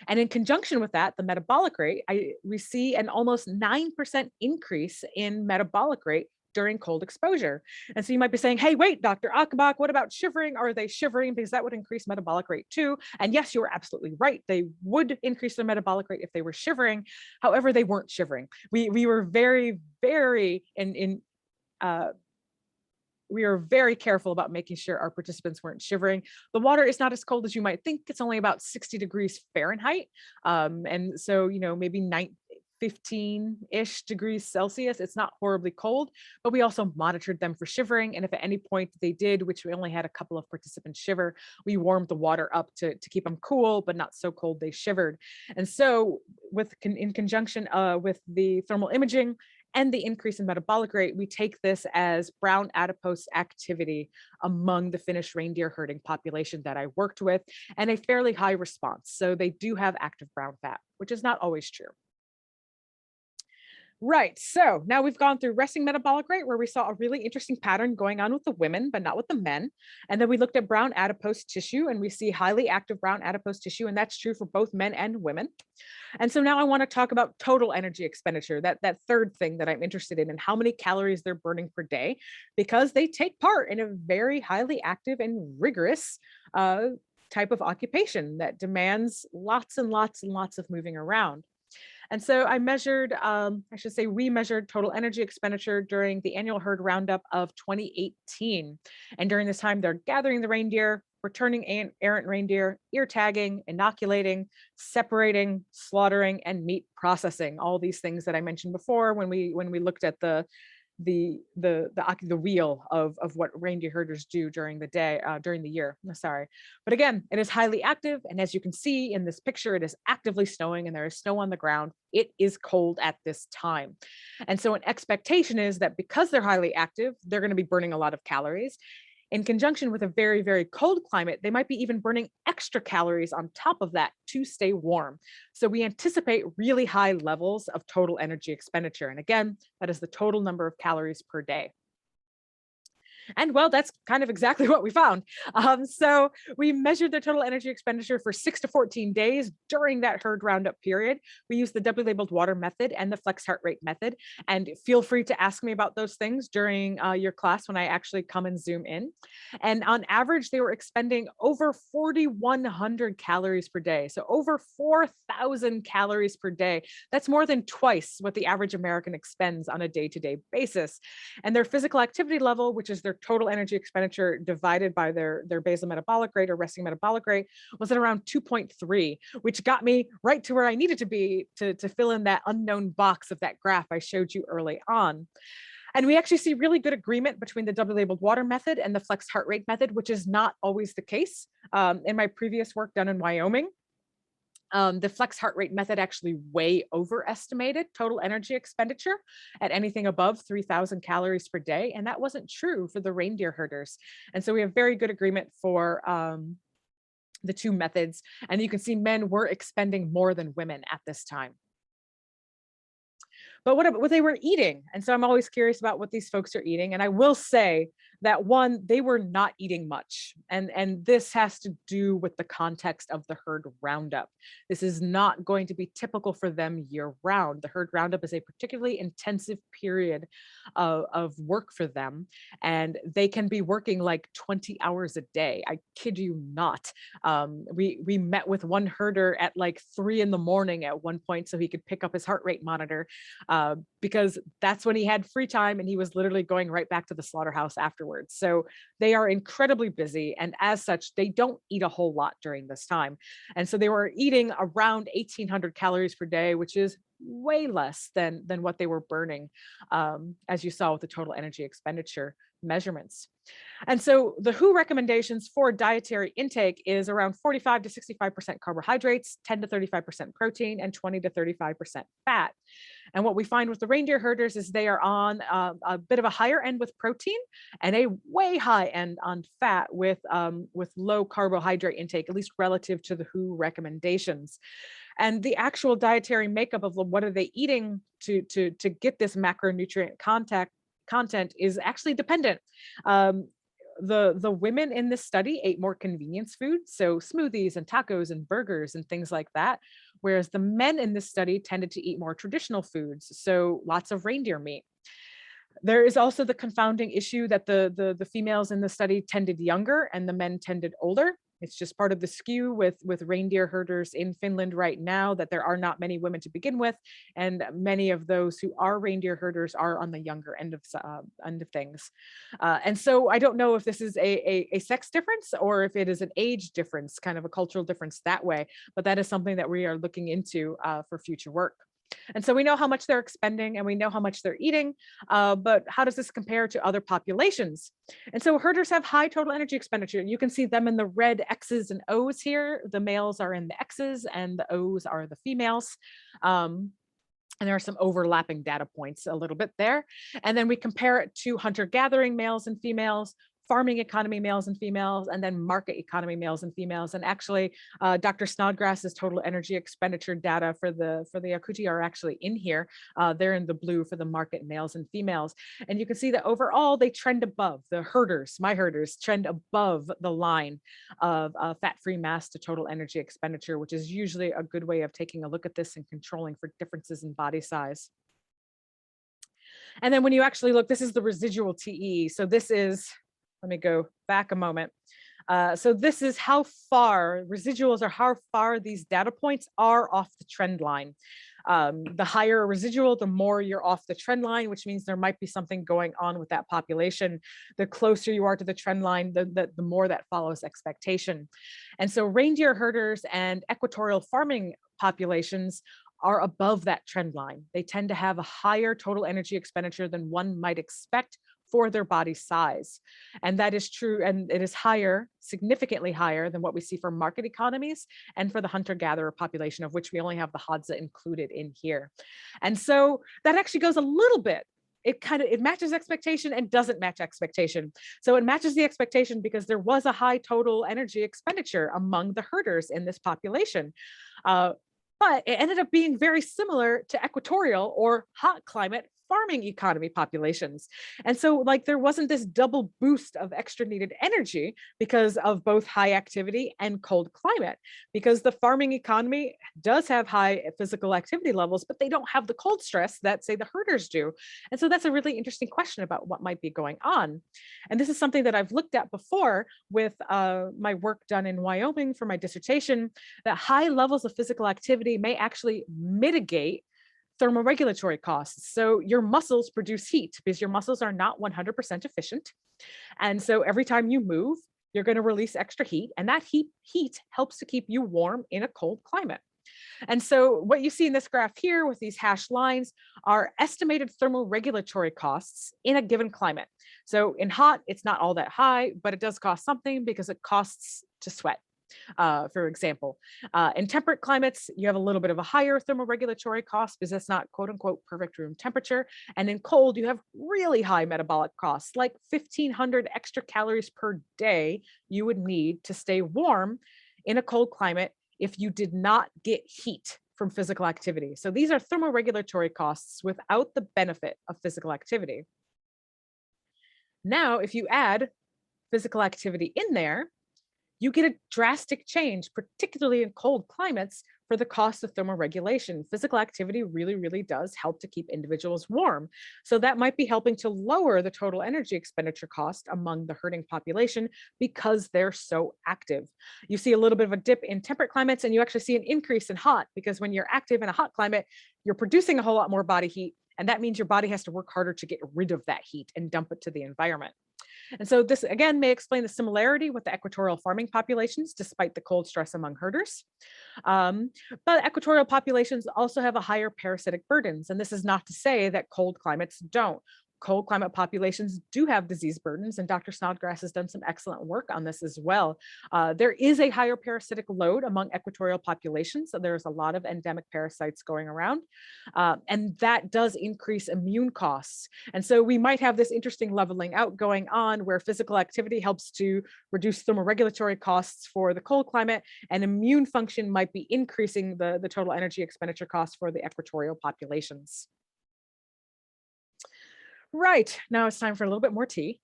And in conjunction with that, the metabolic rate, we see an almost 9% increase in metabolic rate during cold exposure. And so you might be saying, hey, wait, Dr. Ocobock, what about shivering? Are they shivering? Because that would increase metabolic rate too. And yes, you were absolutely right. They would increase their metabolic rate if they were shivering. However, they weren't shivering. We were very, very we are very careful about making sure our participants weren't shivering. The water is not as cold as you might think. It's only about 60 degrees Fahrenheit. And so, maybe 15-ish degrees Celsius. It's not horribly cold, but we also monitored them for shivering. And if at any point they did, which we only had a couple of participants shiver, we warmed the water up to keep them cool, but not so cold they shivered. And so in conjunction with the thermal imaging and the increase in metabolic rate, we take this as brown adipose activity among the Finnish reindeer herding population that I worked with, and a fairly high response. So they do have active brown fat, which is not always true. Right, so now we've gone through resting metabolic rate, where we saw a really interesting pattern going on with the women, but not with the men. And then we looked at brown adipose tissue, and we see highly active brown adipose tissue, and that's true for both men and women. And so now I want to talk about total energy expenditure, that third thing that I'm interested in, and how many calories they're burning per day, because they take part in a very highly active and rigorous type of occupation that demands lots and lots and lots of moving around. And so I measured, we measured total energy expenditure during the annual herd roundup of 2018. And during this time, they're gathering the reindeer, returning errant reindeer, ear tagging, inoculating, separating, slaughtering, and meat processing. All these things that I mentioned before when we looked at the wheel of what reindeer herders do during the year. Sorry. But again, it is highly active. And as you can see in this picture, it is actively snowing and there is snow on the ground. It is cold at this time. And so an expectation is that because they're highly active, they're going to be burning a lot of calories. In conjunction with a very, very cold climate, they might be even burning extra calories on top of that to stay warm. So we anticipate really high levels of total energy expenditure. And again, that is the total number of calories per day. And well, that's kind of exactly what we found. So we measured their total energy expenditure for 6 to 14 days during that herd roundup period. We used the double labeled water method and the flex heart rate method. And feel free to ask me about those things during your class when I actually come and zoom in. And on average, they were expending over 4,100 calories per day. So over 4,000 calories per day. That's more than twice what the average American expends on a day-to-day basis. And their physical activity level, which is their total energy expenditure divided by their basal metabolic rate or resting metabolic rate, was at around 2.3, which got me right to where I needed to be to fill in that unknown box of that graph I showed you early on. And we actually see really good agreement between the double labeled water method and the flex heart rate method, which is not always the case. In my previous work done in Wyoming, the flex heart rate method actually way overestimated total energy expenditure at anything above 3,000 calories per day. And that wasn't true for the reindeer herders. And so we have very good agreement for the two methods. And you can see men were expending more than women at this time. But what they were eating. And so I'm always curious about what these folks are eating. And I will say that one, they were not eating much. And this has to do with the context of the herd roundup. This is not going to be typical for them year round. The herd roundup is a particularly intensive period of work for them. And they can be working like 20 hours a day. I kid you not. We met with one herder at like 3 a.m. at one point so he could pick up his heart rate monitor, because that's when he had free time and he was literally going right back to the slaughterhouse afterwards. So they are incredibly busy, and as such, they don't eat a whole lot during this time. And so they were eating around 1,800 calories per day, which is way less than what they were burning, as you saw with the total energy expenditure measurements. And so the WHO recommendations for dietary intake is around 45 to 65% carbohydrates, 10 to 35% protein, and 20 to 35% fat. And what we find with the reindeer herders is they are on a bit of a higher end with protein and a way high end on fat with low carbohydrate intake, at least relative to the WHO recommendations. And the actual dietary makeup of what are they eating to get this macronutrient content is actually dependent. The women in this study ate more convenience foods, so smoothies and tacos and burgers and things like that, whereas the men in this study tended to eat more traditional foods, so lots of reindeer meat. There is also the confounding issue that the females in the study tended younger and the men tended older. It's just part of the skew with reindeer herders in Finland right now, that there are not many women to begin with, and many of those who are reindeer herders are on the younger end of things. And so I don't know if this is a sex difference or if it is an age difference, kind of a cultural difference that way, but that is something that we are looking into for future work. And so we know how much they're expending and we know how much they're eating, but how does this compare to other populations? And so herders have high total energy expenditure. You can see them in the red X's and O's here. The males are in the X's and the O's are the females. And there are some overlapping data points a little bit there. And then we compare it to hunter-gathering males and females, farming economy males and females, and then market economy males and females. And actually, Dr. Snodgrass's total energy expenditure data for the Akuti are actually in here. They're in the blue for the market males and females. And you can see that overall, they trend above. The herders, my herders, trend above the line of fat-free mass to total energy expenditure, which is usually a good way of taking a look at this and controlling for differences in body size. And then when you actually look, this is the residual TE. So this is, let me go back a moment. So this is how far, residuals are how far these data points are off the trend line. The higher a residual, the more you're off the trend line, which means there might be something going on with that population. The closer you are to the trend line, the more that follows expectation. And so reindeer herders and equatorial farming populations are above that trend line. They tend to have a higher total energy expenditure than one might expect for their body size. And that is true. And it is higher, significantly higher than what we see for market economies and for the hunter-gatherer population, of which we only have the Hadza included in here. And so that actually goes a little bit. It matches expectation and doesn't match expectation. So it matches the expectation because there was a high total energy expenditure among the herders in this population. But it ended up being very similar to equatorial or hot climate farming economy populations. And so, like, there wasn't this double boost of extra needed energy because of both high activity and cold climate, because the farming economy does have high physical activity levels, but they don't have the cold stress that, say, the herders do. And so, that's a really interesting question about what might be going on. And this is something that I've looked at before with my work done in Wyoming for my dissertation, that high levels of physical activity may actually mitigate thermoregulatory costs. So your muscles produce heat because your muscles are not 100% efficient. And so every time you move, you're going to release extra heat, and that heat helps to keep you warm in a cold climate. And so what you see in this graph here with these hashed lines are estimated thermoregulatory costs in a given climate. So in hot, it's not all that high, but it does cost something because it costs to sweat. For example, in temperate climates, you have a little bit of a higher thermoregulatory cost because that's not quote unquote perfect room temperature. And in cold, you have really high metabolic costs, like 1,500 extra calories per day you would need to stay warm in a cold climate if you did not get heat from physical activity. So these are thermoregulatory costs without the benefit of physical activity. Now, if you add physical activity in there, you get a drastic change, particularly in cold climates, for the cost of thermoregulation. Physical activity really, really does help to keep individuals warm. So that might be helping to lower the total energy expenditure cost among the herding population because they're so active. You see a little bit of a dip in temperate climates, and you actually see an increase in hot because when you're active in a hot climate, you're producing a whole lot more body heat. And that means your body has to work harder to get rid of that heat and dump it to the environment. And so this again may explain the similarity with the equatorial farming populations, despite the cold stress among herders. Um, but equatorial populations also have a higher parasitic burdens. And this is not to say that cold climates don't. Cold climate populations do have disease burdens, and Dr. Snodgrass has done some excellent work on this as well. There is a higher parasitic load among equatorial populations, so there's a lot of endemic parasites going around, and that does increase immune costs. And so we might have this interesting leveling out going on where physical activity helps to reduce thermoregulatory costs for the cold climate, and immune function might be increasing the total energy expenditure costs for the equatorial populations. Right, now it's time for a little bit more tea.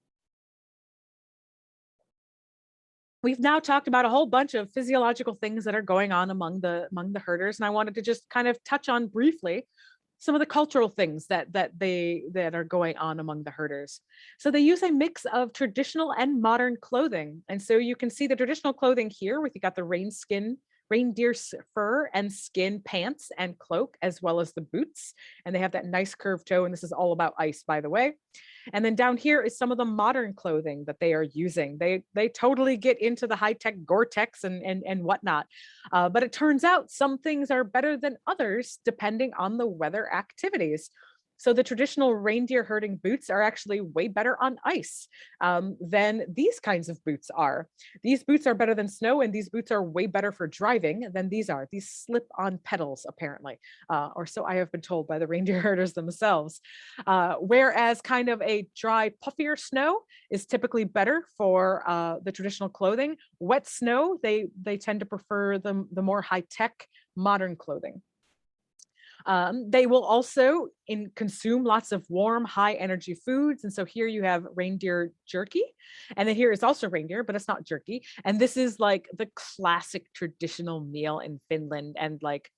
We've now talked about a whole bunch of physiological things that are going on among the herders, and I wanted to just kind of touch on briefly some of the cultural things that are going on among the herders. So they use a mix of traditional and modern clothing. And so you can see the traditional clothing here with you got the reindeer fur and skin pants and cloak, as well as the boots. And they have that nice curved toe. And this is all about ice, by the way. And then down here is some of the modern clothing that they are using. They totally get into the high tech Gore-Tex and whatnot. But it turns out some things are better than others depending on the weather activities. So the traditional reindeer herding boots are actually way better on ice than these kinds of boots are. These boots are better than snow, and these boots are way better for driving than these are. These slip on pedals, apparently, or so I have been told by the reindeer herders themselves. Whereas kind of a dry, puffier snow is typically better for the traditional clothing. Wet snow, they tend to prefer the more high tech modern clothing. They will also consume lots of warm, high energy foods. And so here you have reindeer jerky. And then here is also reindeer, but it's not jerky. And this is like the classic traditional meal in Finland. And like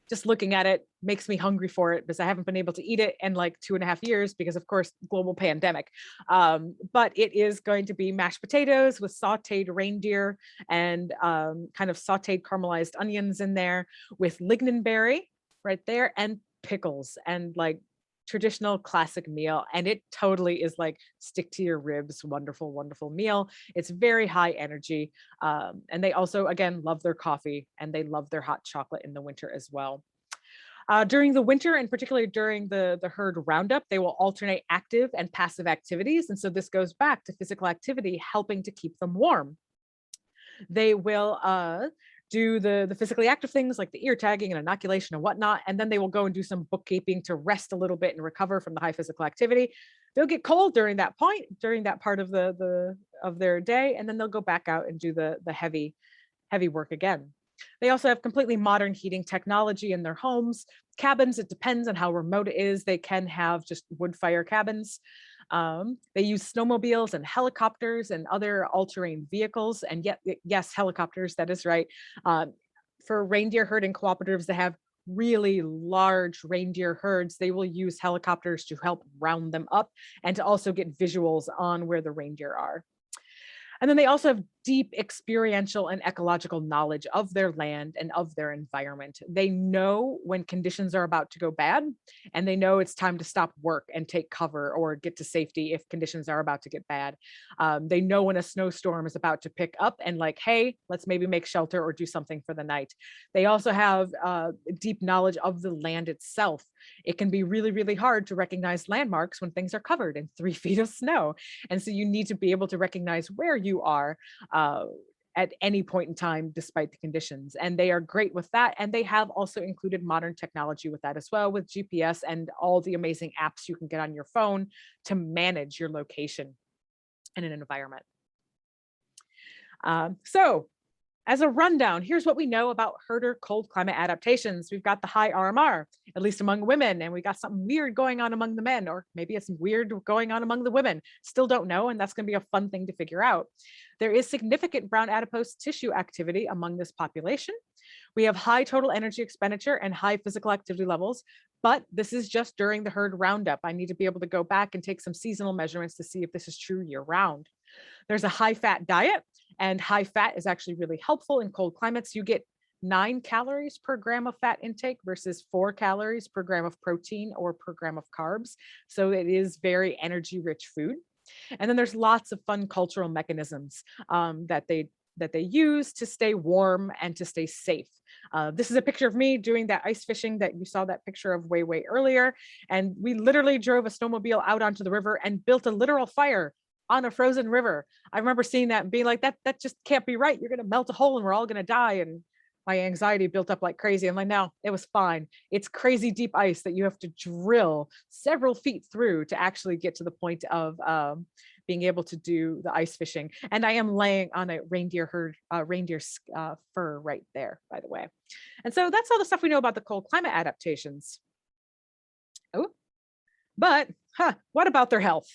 just looking at it makes me hungry for it because I haven't been able to eat it in like 2.5 years because, of course, global pandemic. But it is going to be mashed potatoes with sauteed reindeer and kind of sauteed caramelized onions in there with lingonberry right there, and pickles, and like traditional classic meal. And it totally is like stick to your ribs, wonderful, wonderful meal. It's very high energy. And they also, again, love their coffee, and they love their hot chocolate in the winter as well. During the winter, and particularly during the herd roundup, they will alternate active and passive activities. And so this goes back to physical activity helping to keep them warm. They will do the physically active things like the ear tagging and inoculation and whatnot, and then they will go and do some bookkeeping to rest a little bit and recover from the high physical activity. They'll get cold during that point, during that part of their day, and then they'll go back out and do the heavy work again. They also have completely modern heating technology in their homes. Cabins, it depends on how remote it is. They can have just wood fire cabins. They use snowmobiles and helicopters and other all-terrain vehicles. And yet, yes, helicopters, that is right. Um, for reindeer herding cooperatives that have really large reindeer herds, they will use helicopters to help round them up and to also get visuals on where the reindeer are. And then they also have deep experiential and ecological knowledge of their land and of their environment. They know when conditions are about to go bad, and they know it's time to stop work and take cover or get to safety if conditions are about to get bad. They know when a snowstorm is about to pick up and, like, hey, let's maybe make shelter or do something for the night. They also have deep knowledge of the land itself. It can be really, really hard to recognize landmarks when things are covered in 3 feet of snow. And so you need to be able to recognize where you are uh, at any point in time, despite the conditions. And they are great with that. And they have also included modern technology with that as well, with GPS and all the amazing apps you can get on your phone to manage your location in an environment. So as a rundown, here's what we know about herder cold climate adaptations. We've got the high RMR, at least among women, and we got something weird going on among the men, or maybe it's weird going on among the women. Still don't know, and that's going to be a fun thing to figure out. There is significant brown adipose tissue activity among this population. We have high total energy expenditure and high physical activity levels, but this is just during the herd roundup. I need to be able to go back and take some seasonal measurements to see if this is true year round. There's a high fat diet, and high fat is actually really helpful in cold climates. You get 9 calories per gram of fat intake versus 4 calories per gram of protein or per gram of carbs. So it is very energy rich food. And then there's lots of fun cultural mechanisms that they use to stay warm and to stay safe. This is a picture of me doing that ice fishing that you saw that picture of way earlier. And we literally drove a snowmobile out onto the river and built a literal fire on a frozen river. I remember seeing that and being like, that just can't be right. You're going to melt a hole and we're all going to die. And my anxiety built up like crazy. I'm like, no, it was fine. It's crazy deep ice that you have to drill several feet through to actually get to the point of being able to do the ice fishing. And I am laying on a reindeer fur right there, by the way. And so that's all the stuff we know about the cold climate adaptations. Oh, but what about their health?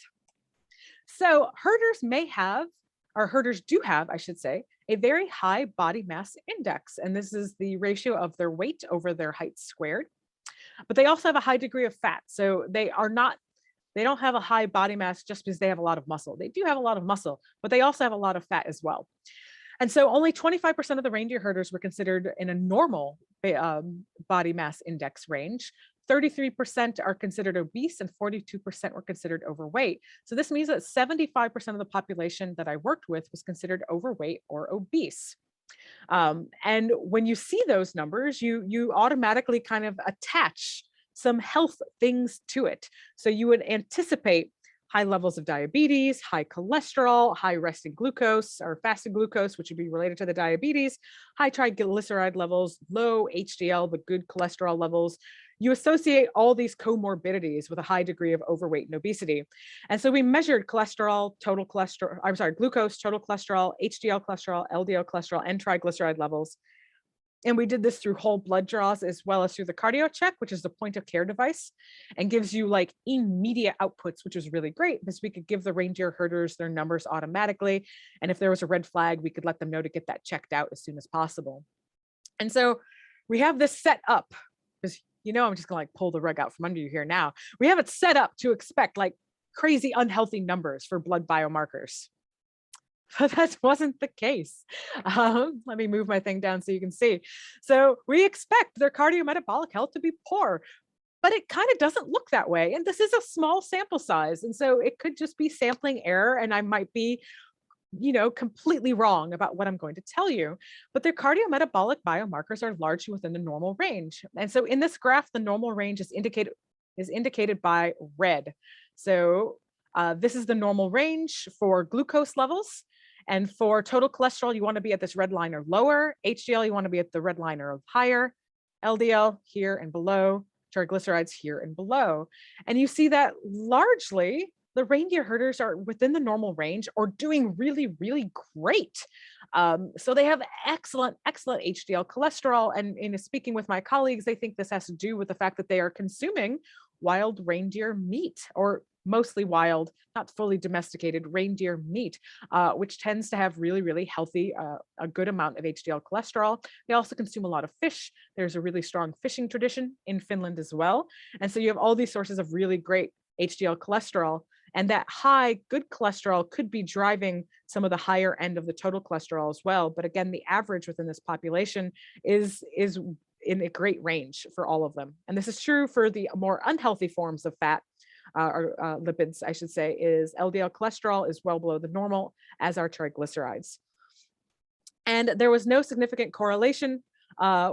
So herders do have, I should say, a very high body mass index. And this is the ratio of their weight over their height squared. But they also have a high degree of fat. So they don't have a high body mass just because they have a lot of muscle. They do have a lot of muscle, but they also have a lot of fat as well. And so only 25% of the reindeer herders were considered in a normal body mass index range. 33% are considered obese and 42% were considered overweight. So this means that 75% of the population that I worked with was considered overweight or obese. And when you see those numbers, you automatically kind of attach some health things to it. So you would anticipate high levels of diabetes, high cholesterol, high resting glucose or fasting glucose, which would be related to the diabetes, high triglyceride levels, low HDL, the good cholesterol levels. You associate all these comorbidities with a high degree of overweight and obesity. And so we measured glucose, total cholesterol, HDL cholesterol, LDL cholesterol, and triglyceride levels. And we did this through whole blood draws as well as through the cardio check, which is the point of care device, and gives you like immediate outputs, which is really great because we could give the reindeer herders their numbers automatically. And if there was a red flag, we could let them know to get that checked out as soon as possible. And so we have this set up because, I'm just gonna like pull the rug out from under you here now. We have it set up to expect like crazy unhealthy numbers for blood biomarkers. But that wasn't the case. Let me move my thing down so you can see. So we expect their cardiometabolic health to be poor, but it kind of doesn't look that way. And this is a small sample size. And so it could just be sampling error. And I might be, completely wrong about what I'm going to tell you, but their cardiometabolic biomarkers are largely within the normal range. And so in this graph, the normal range is indicated by red. So this is the normal range for glucose levels. And for total cholesterol, you want to be at this red line or lower. HDL, you want to be at the red line or higher. LDL here and below. Triglycerides here and below. And you see that largely the reindeer herders are within the normal range or doing really, really great. So they have excellent, excellent HDL cholesterol. And in speaking with my colleagues, they think this has to do with the fact that they are consuming wild reindeer meat, or mostly wild, not fully domesticated reindeer meat, which tends to have really, really healthy, a good amount of HDL cholesterol. They also consume a lot of fish. There's a really strong fishing tradition in Finland as well. And so you have all these sources of really great HDL cholesterol. And that high good cholesterol could be driving some of the higher end of the total cholesterol as well. But again, the average within this population is in a great range for all of them. And this is true for the more unhealthy forms of fat, or lipids, I should say, is LDL cholesterol is well below the normal, as are triglycerides. And there was no significant correlation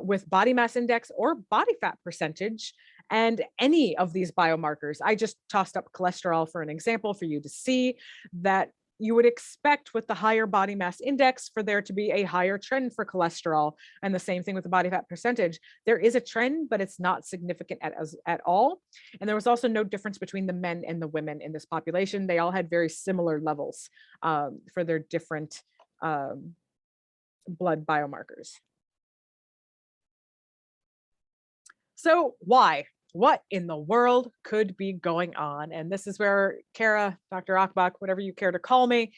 with body mass index or body fat percentage and any of these biomarkers. I just tossed up cholesterol for an example for you to see that you would expect with the higher body mass index for there to be a higher trend for cholesterol, and the same thing with the body fat percentage. There is a trend, but it's not significant at all. And there was also no difference between the men and the women in this population. They all had very similar levels for their different blood biomarkers. So why? What in the world could be going on? And this is where Kara, Dr. Ocobock, whatever you care to call me,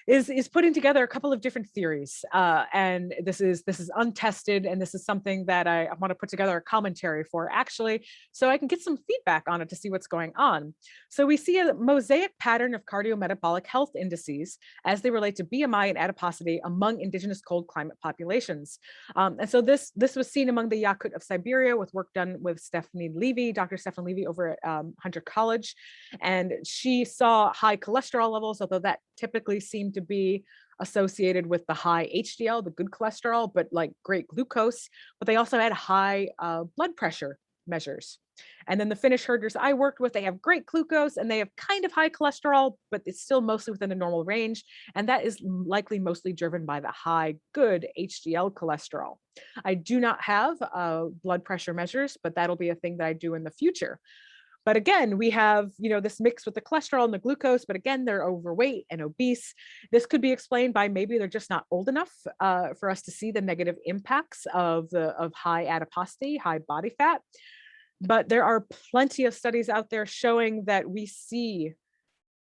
is putting together a couple of different theories. And this is untested, and this is something that I want to put together a commentary for, actually, so I can get some feedback on it to see what's going on. So we see a mosaic pattern of cardiometabolic health indices as they relate to BMI and adiposity among indigenous cold climate populations. And so this was seen among the Yakut of Siberia with work done with Stephanie Levy, Dr. Stephanie Levy over at Hunter College. And she saw high cholesterol levels, although that typically seemed to be associated with the high HDL, the good cholesterol, but like great glucose. But they also had high blood pressure measures. And then the Finnish herders I worked with, they have great glucose and they have kind of high cholesterol, but it's still mostly within a normal range. And that is likely mostly driven by the high good HDL cholesterol. I do not have blood pressure measures, but that'll be a thing that I do in the future. But again, we have, this mix with the cholesterol and the glucose, but again, they're overweight and obese. This could be explained by maybe they're just not old enough for us to see the negative impacts of high adiposity, high body fat. But there are plenty of studies out there showing that we see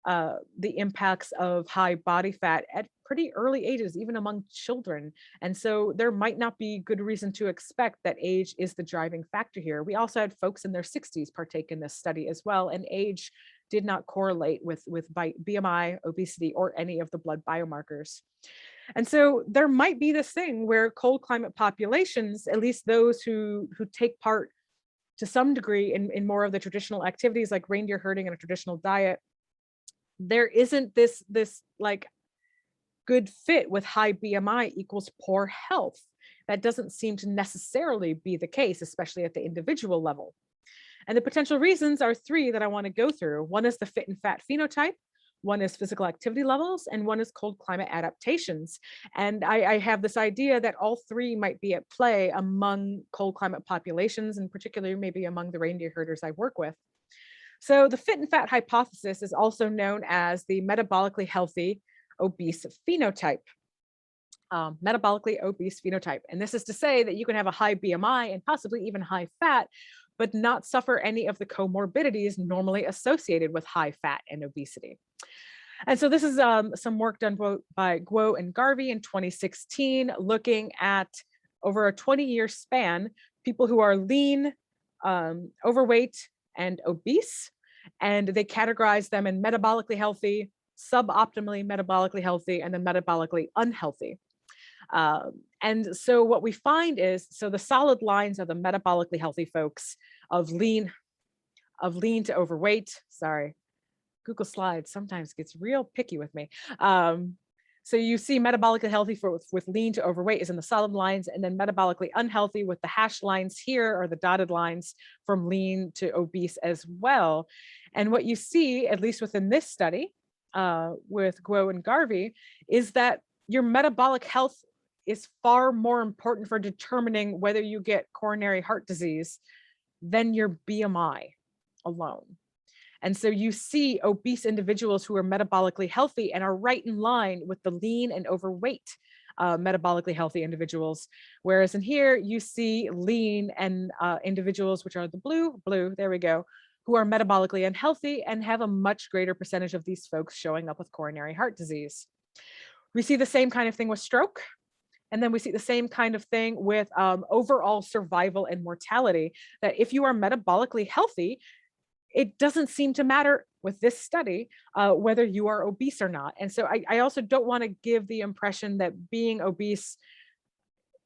the impacts of high body fat at pretty early ages, even among children. And so there might not be good reason to expect that age is the driving factor here. We also had folks in their 60s partake in this study as well, and age did not correlate with BMI, obesity, or any of the blood biomarkers. And so there might be this thing where cold climate populations, at least those who take part to some degree in more of the traditional activities like reindeer herding and a traditional diet, there isn't this like good fit with high BMI equals poor health. That doesn't seem to necessarily be the case, especially at the individual level. And the potential reasons are three that I want to go through. One is the fit and fat phenotype, one is physical activity levels, and one is cold climate adaptations. And I have this idea that all three might be at play among cold climate populations, and particularly maybe among the reindeer herders I work with. So the fit and fat hypothesis is also known as the metabolically healthy obese phenotype. Metabolically obese phenotype. And this is to say that you can have a high BMI and possibly even high fat, but not suffer any of the comorbidities normally associated with high fat and obesity. And so this is some work done by Guo and Garvey in 2016, looking at over a 20-year span, people who are lean, overweight, and obese, and they categorize them in metabolically healthy, suboptimally metabolically healthy, and then metabolically unhealthy. And so what we find is, so the solid lines are the metabolically healthy folks of lean to overweight. Sorry, Google Slides sometimes gets real picky with me. So you see metabolically healthy with lean to overweight is in the solid lines, and then metabolically unhealthy with the hashed lines here or the dotted lines from lean to obese as well. And what you see, at least within this study with Guo and Garvey, is that your metabolic health is far more important for determining whether you get coronary heart disease than your BMI alone. And so you see obese individuals who are metabolically healthy and are right in line with the lean and overweight metabolically healthy individuals. Whereas in here, you see lean and individuals, which are the blue, there we go, who are metabolically unhealthy and have a much greater percentage of these folks showing up with coronary heart disease. We see the same kind of thing with stroke. And then we see the same kind of thing with overall survival and mortality, that if you are metabolically healthy, it doesn't seem to matter with this study whether you are obese or not. And so I also don't want to give the impression that being obese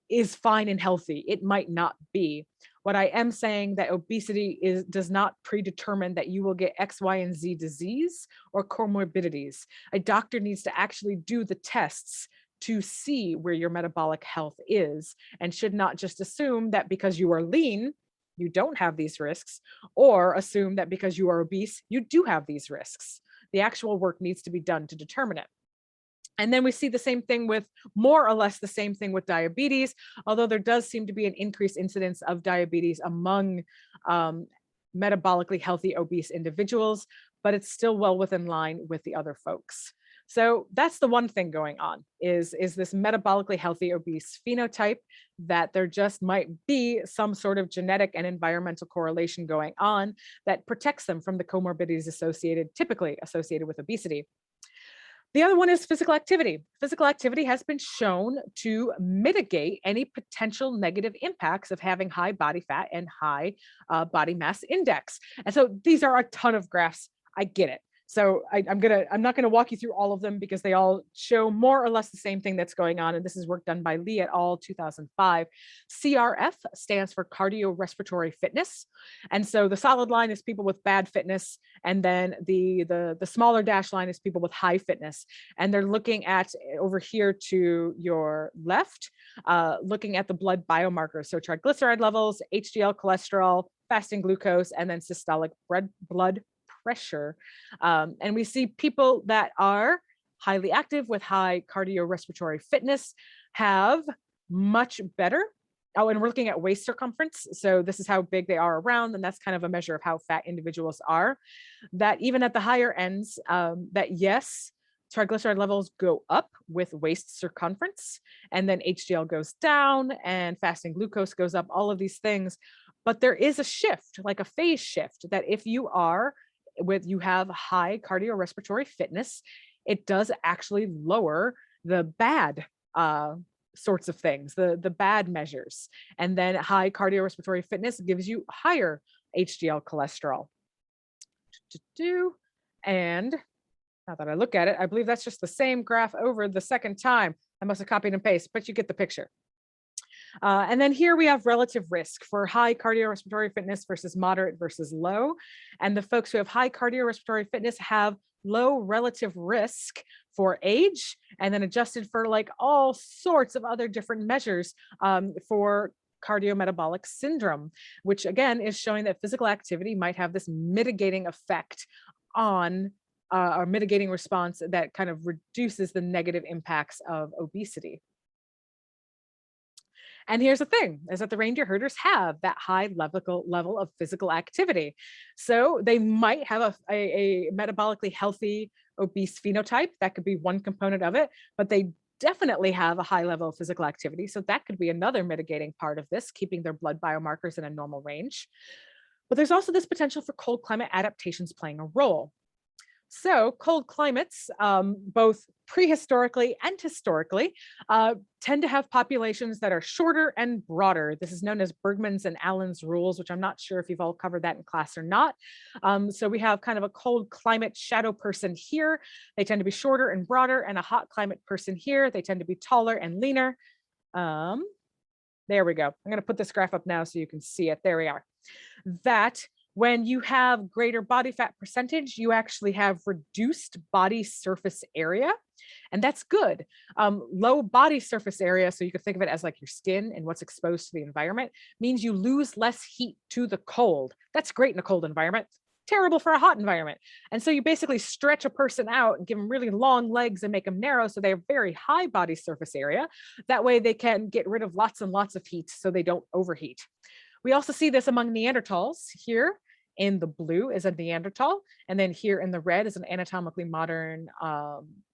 is fine and healthy. It might not be. What I am saying that obesity does not predetermine that you will get X, Y, and Z disease or comorbidities. A doctor needs to actually do the tests to see where your metabolic health is, and should not just assume that because you are lean, you don't have these risks, or assume that because you are obese, you do have these risks. The actual work needs to be done to determine it. And then we see the same thing with, more or less the same thing with diabetes, although there does seem to be an increased incidence of diabetes among metabolically healthy obese individuals, but it's still well within line with the other folks. So that's the one thing going on, is this metabolically healthy obese phenotype, that there just might be some sort of genetic and environmental correlation going on that protects them from the comorbidities typically associated with obesity. The other one is physical activity. Physical activity has been shown to mitigate any potential negative impacts of having high body fat and high body mass index. And so these are a ton of graphs. I get it. So I'm not gonna walk you through all of them because they all show more or less the same thing that's going on. And this is work done by Lee et al. 2005. CRF stands for cardiorespiratory fitness. And so the solid line is people with bad fitness, and then the smaller dash line is people with high fitness. And they're looking at, over here to your left, looking at the blood biomarkers. So triglyceride levels, HDL cholesterol, fasting glucose, and then systolic blood pressure. And we see people that are highly active with high cardiorespiratory fitness have much better. Oh, and we're looking at waist circumference. So this is how big they are around, and that's kind of a measure of how fat individuals are. That even at the higher ends, that yes, triglyceride levels go up with waist circumference, and then HDL goes down and fasting glucose goes up, all of these things. But there is a shift, like a phase shift, that if you have high cardiorespiratory fitness, it does actually lower the bad sorts of things, the bad measures. And then high cardiorespiratory fitness gives you higher HDL cholesterol. And now that I look at it, I believe that's just the same graph over the second time. I must have copied and pasted, but you get the picture. And then here we have relative risk for high cardiorespiratory fitness versus moderate versus low. And the folks who have high cardiorespiratory fitness have low relative risk for age, and then adjusted for like all sorts of other different measures for cardiometabolic syndrome, which again is showing that physical activity might have this mitigating effect on or mitigating response that kind of reduces the negative impacts of obesity. And here's the thing, is that the reindeer herders have that high level of physical activity. So they might have a metabolically healthy obese phenotype. That could be one component of it, but they definitely have a high level of physical activity. So that could be another mitigating part of this, keeping their blood biomarkers in a normal range. But there's also this potential for cold climate adaptations playing a role. So cold climates, both prehistorically and historically, tend to have populations that are shorter and broader. This is known as Bergman's and Allen's rules, which I'm not sure if you've all covered that in class or not. So we have kind of a cold climate shadow person here. They tend to be shorter and broader, and a hot climate person here. They tend to be taller and leaner. There we go. I'm going to put this graph up now so you can see it. There we are. That when you have greater body fat percentage, you actually have reduced body surface area, and that's good. Low body surface area, so you could think of it as like your skin and what's exposed to the environment, means you lose less heat to the cold. That's great in a cold environment, terrible for a hot environment. And so you basically stretch a person out and give them really long legs and make them narrow so they have very high body surface area. That way they can get rid of lots and lots of heat so they don't overheat. We also see this among Neanderthals here in the blue is a Neanderthal, and then here in the red is an anatomically modern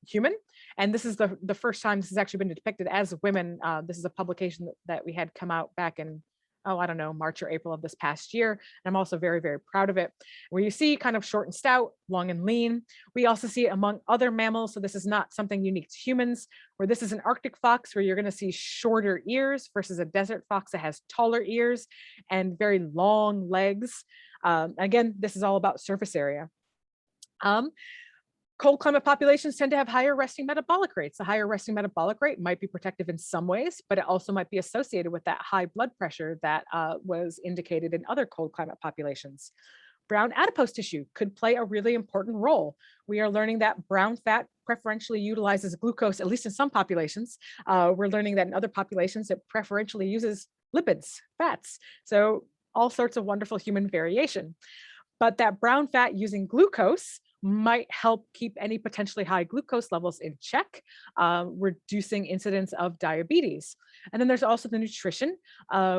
human. And this is the first time this has actually been depicted as women. This is a publication that we had come out back in, oh, I don't know, March or April of this past year. And I'm also very, very proud of it. Where you see kind of short and stout, long and lean. We also see it among other mammals. So this is not something unique to humans, where this is an Arctic fox where you're going to see shorter ears versus a desert fox that has taller ears and very long legs. Again, this is all about surface area. Um, Cold climate populations tend to have higher resting metabolic rates. A higher resting metabolic rate might be protective in some ways, but it also might be associated with that high blood pressure that was indicated in other cold climate populations. Brown adipose tissue could play a really important role. We are learning that brown fat preferentially utilizes glucose, at least in some populations. We're learning that in other populations, it preferentially uses lipids, fats. So all sorts of wonderful human variation. But that brown fat using glucose might help keep any potentially high glucose levels in check, reducing incidence of diabetes. And then there's also the nutrition,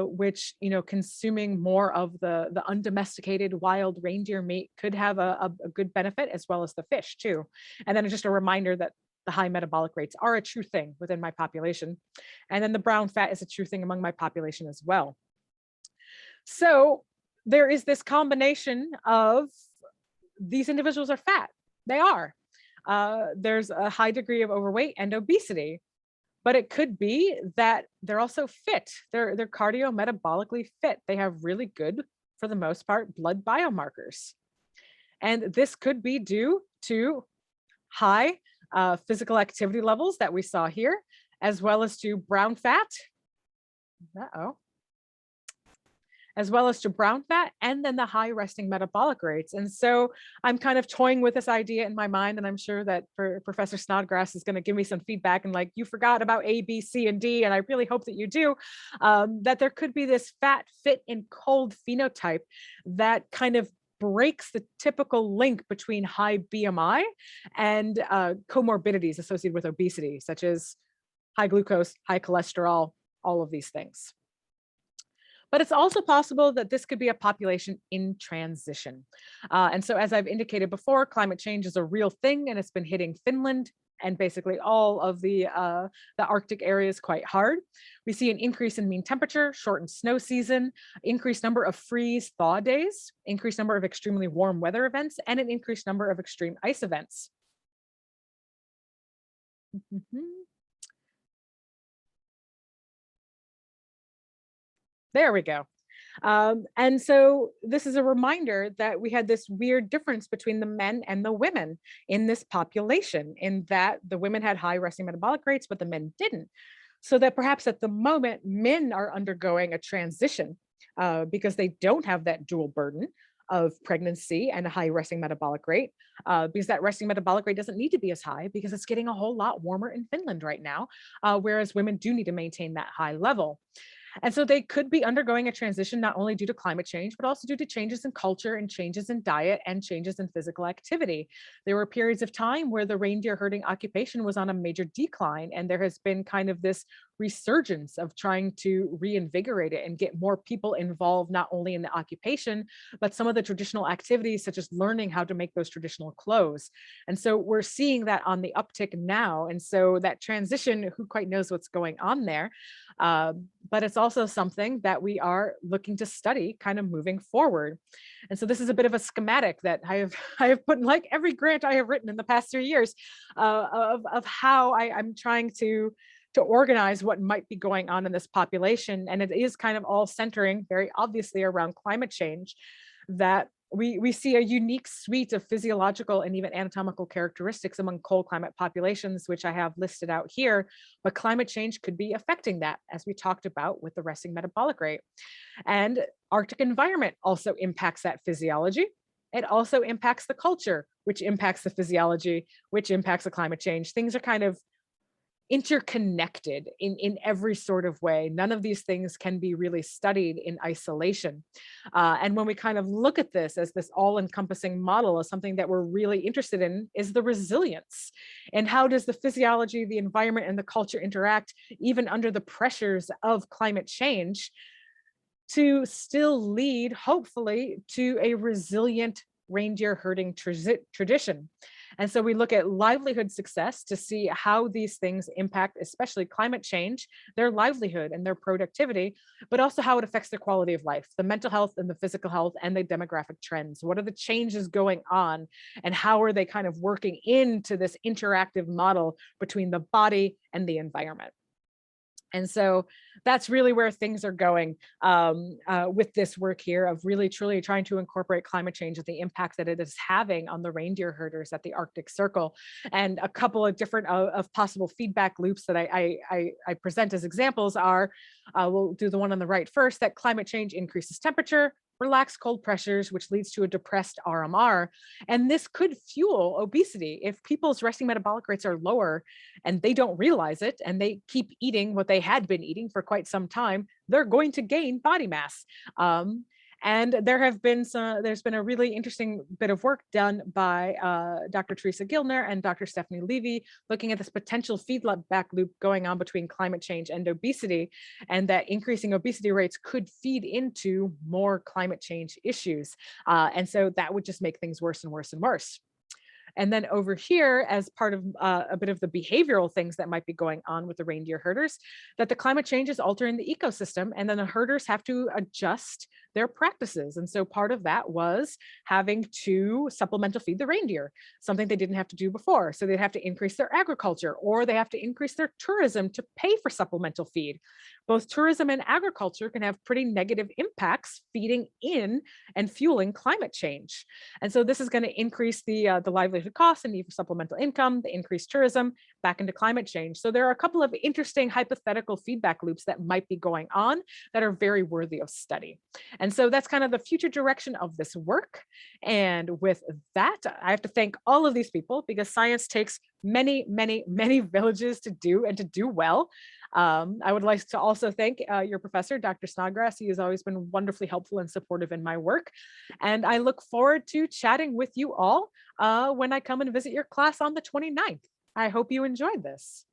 which, consuming more of the undomesticated wild reindeer meat could have a good benefit, as well as the fish too. And then just a reminder that the high metabolic rates are a true thing within my population. And then the brown fat is a true thing among my population as well. So there is this combination of these individuals are fat. They are. There's a high degree of overweight and obesity, but it could be that they're also fit. They're cardio-metabolically fit. They have really good, for the most part, blood biomarkers. And this could be due to high physical activity levels that we saw here, as well as to brown fat. As well as to brown fat, and then the high resting metabolic rates. And so I'm kind of toying with this idea in my mind, and I'm sure that Professor Snodgrass is going to give me some feedback and like, you forgot about A, B, C, and D, and I really hope that you do, that there could be this fat, fit, and cold phenotype that kind of breaks the typical link between high BMI and comorbidities associated with obesity, such as high glucose, high cholesterol, all of these things. But it's also possible that this could be a population in transition. And so, as I've indicated before, climate change is a real thing, and it's been hitting Finland and basically all of the Arctic areas quite hard. We see an increase in mean temperature, shortened snow season, increased number of freeze thaw days, increased number of extremely warm weather events, and an increased number of extreme ice events. There we go. And so this is a reminder that we had this weird difference between the men and the women in this population, in that the women had high resting metabolic rates, but the men didn't. So that perhaps at the moment, men are undergoing a transition because they don't have that dual burden of pregnancy and a high resting metabolic rate, because that resting metabolic rate doesn't need to be as high because it's getting a whole lot warmer in Finland right now, whereas women do need to maintain that high level. And so they could be undergoing a transition not only due to climate change, but also due to changes in culture and changes in diet and changes in physical activity. There were periods of time where the reindeer herding occupation was on a major decline, and there has been kind of this resurgence of trying to reinvigorate it and get more people involved, not only in the occupation, but some of the traditional activities, such as learning how to make those traditional clothes. And so we're seeing that on the uptick now. And so that transition, who quite knows what's going on there? But it's also something that we are looking to study kind of moving forward. And so this is a bit of a schematic that I have put in like every grant I have written in the past 3 years, of how I'm trying to organize what might be going on in this population. And it is kind of all centering very obviously around climate change, that we see a unique suite of physiological and even anatomical characteristics among cold climate populations, which I have listed out here, but climate change could be affecting that, as we talked about with the resting metabolic rate. And Arctic environment also impacts that physiology. It also impacts the culture, which impacts the physiology, which impacts the climate change. Things are kind of interconnected in every sort of way. None of these things can be really studied in isolation. And when we kind of look at this as this all-encompassing model of something that we're really interested in, is the resilience. And how does the physiology, the environment, and the culture interact even under the pressures of climate change? to still lead, hopefully, to a resilient reindeer herding tradition. And so we look at livelihood success to see how these things impact, especially climate change, their livelihood and their productivity, but also how it affects their quality of life, the mental health and the physical health and the demographic trends. What are the changes going on, and how are they kind of working into this interactive model between the body and the environment? And so that's really where things are going with this work here of really truly trying to incorporate climate change and the impact that it is having on the reindeer herders at the Arctic Circle. And a couple of different of possible feedback loops that I present as examples are, we'll do the one on the right first, that climate change increases temperature, relax cold pressures, which leads to a depressed RMR. And this could fuel obesity. If people's resting metabolic rates are lower and they don't realize it and they keep eating what they had been eating for quite some time, they're going to gain body mass. And there's been a really interesting bit of work done by Dr. Teresa Gilner and Dr. Stephanie Levy looking at this potential feedback loop going on between climate change and obesity, and that increasing obesity rates could feed into more climate change issues. And so that would just make things worse and worse and worse. And then over here, as part of a bit of the behavioral things that might be going on with the reindeer herders, that the climate change is altering the ecosystem, and then the herders have to adjust their practices. And so part of that was having to supplemental feed the reindeer, something they didn't have to do before. So they'd have to increase their agriculture, or they have to increase their tourism to pay for supplemental feed. Both tourism and agriculture can have pretty negative impacts feeding in and fueling climate change. And so this is going to increase the livelihood costs and need for supplemental income, the increased tourism back into climate change. So there are a couple of interesting hypothetical feedback loops that might be going on that are very worthy of study. And so that's kind of the future direction of this work. And with that, I have to thank all of these people because science takes many, many, many villages to do and to do well. I would like to also thank your professor, Dr. Snodgrass. He has always been wonderfully helpful and supportive in my work. And I look forward to chatting with you all when I come and visit your class on the 29th. I hope you enjoyed this.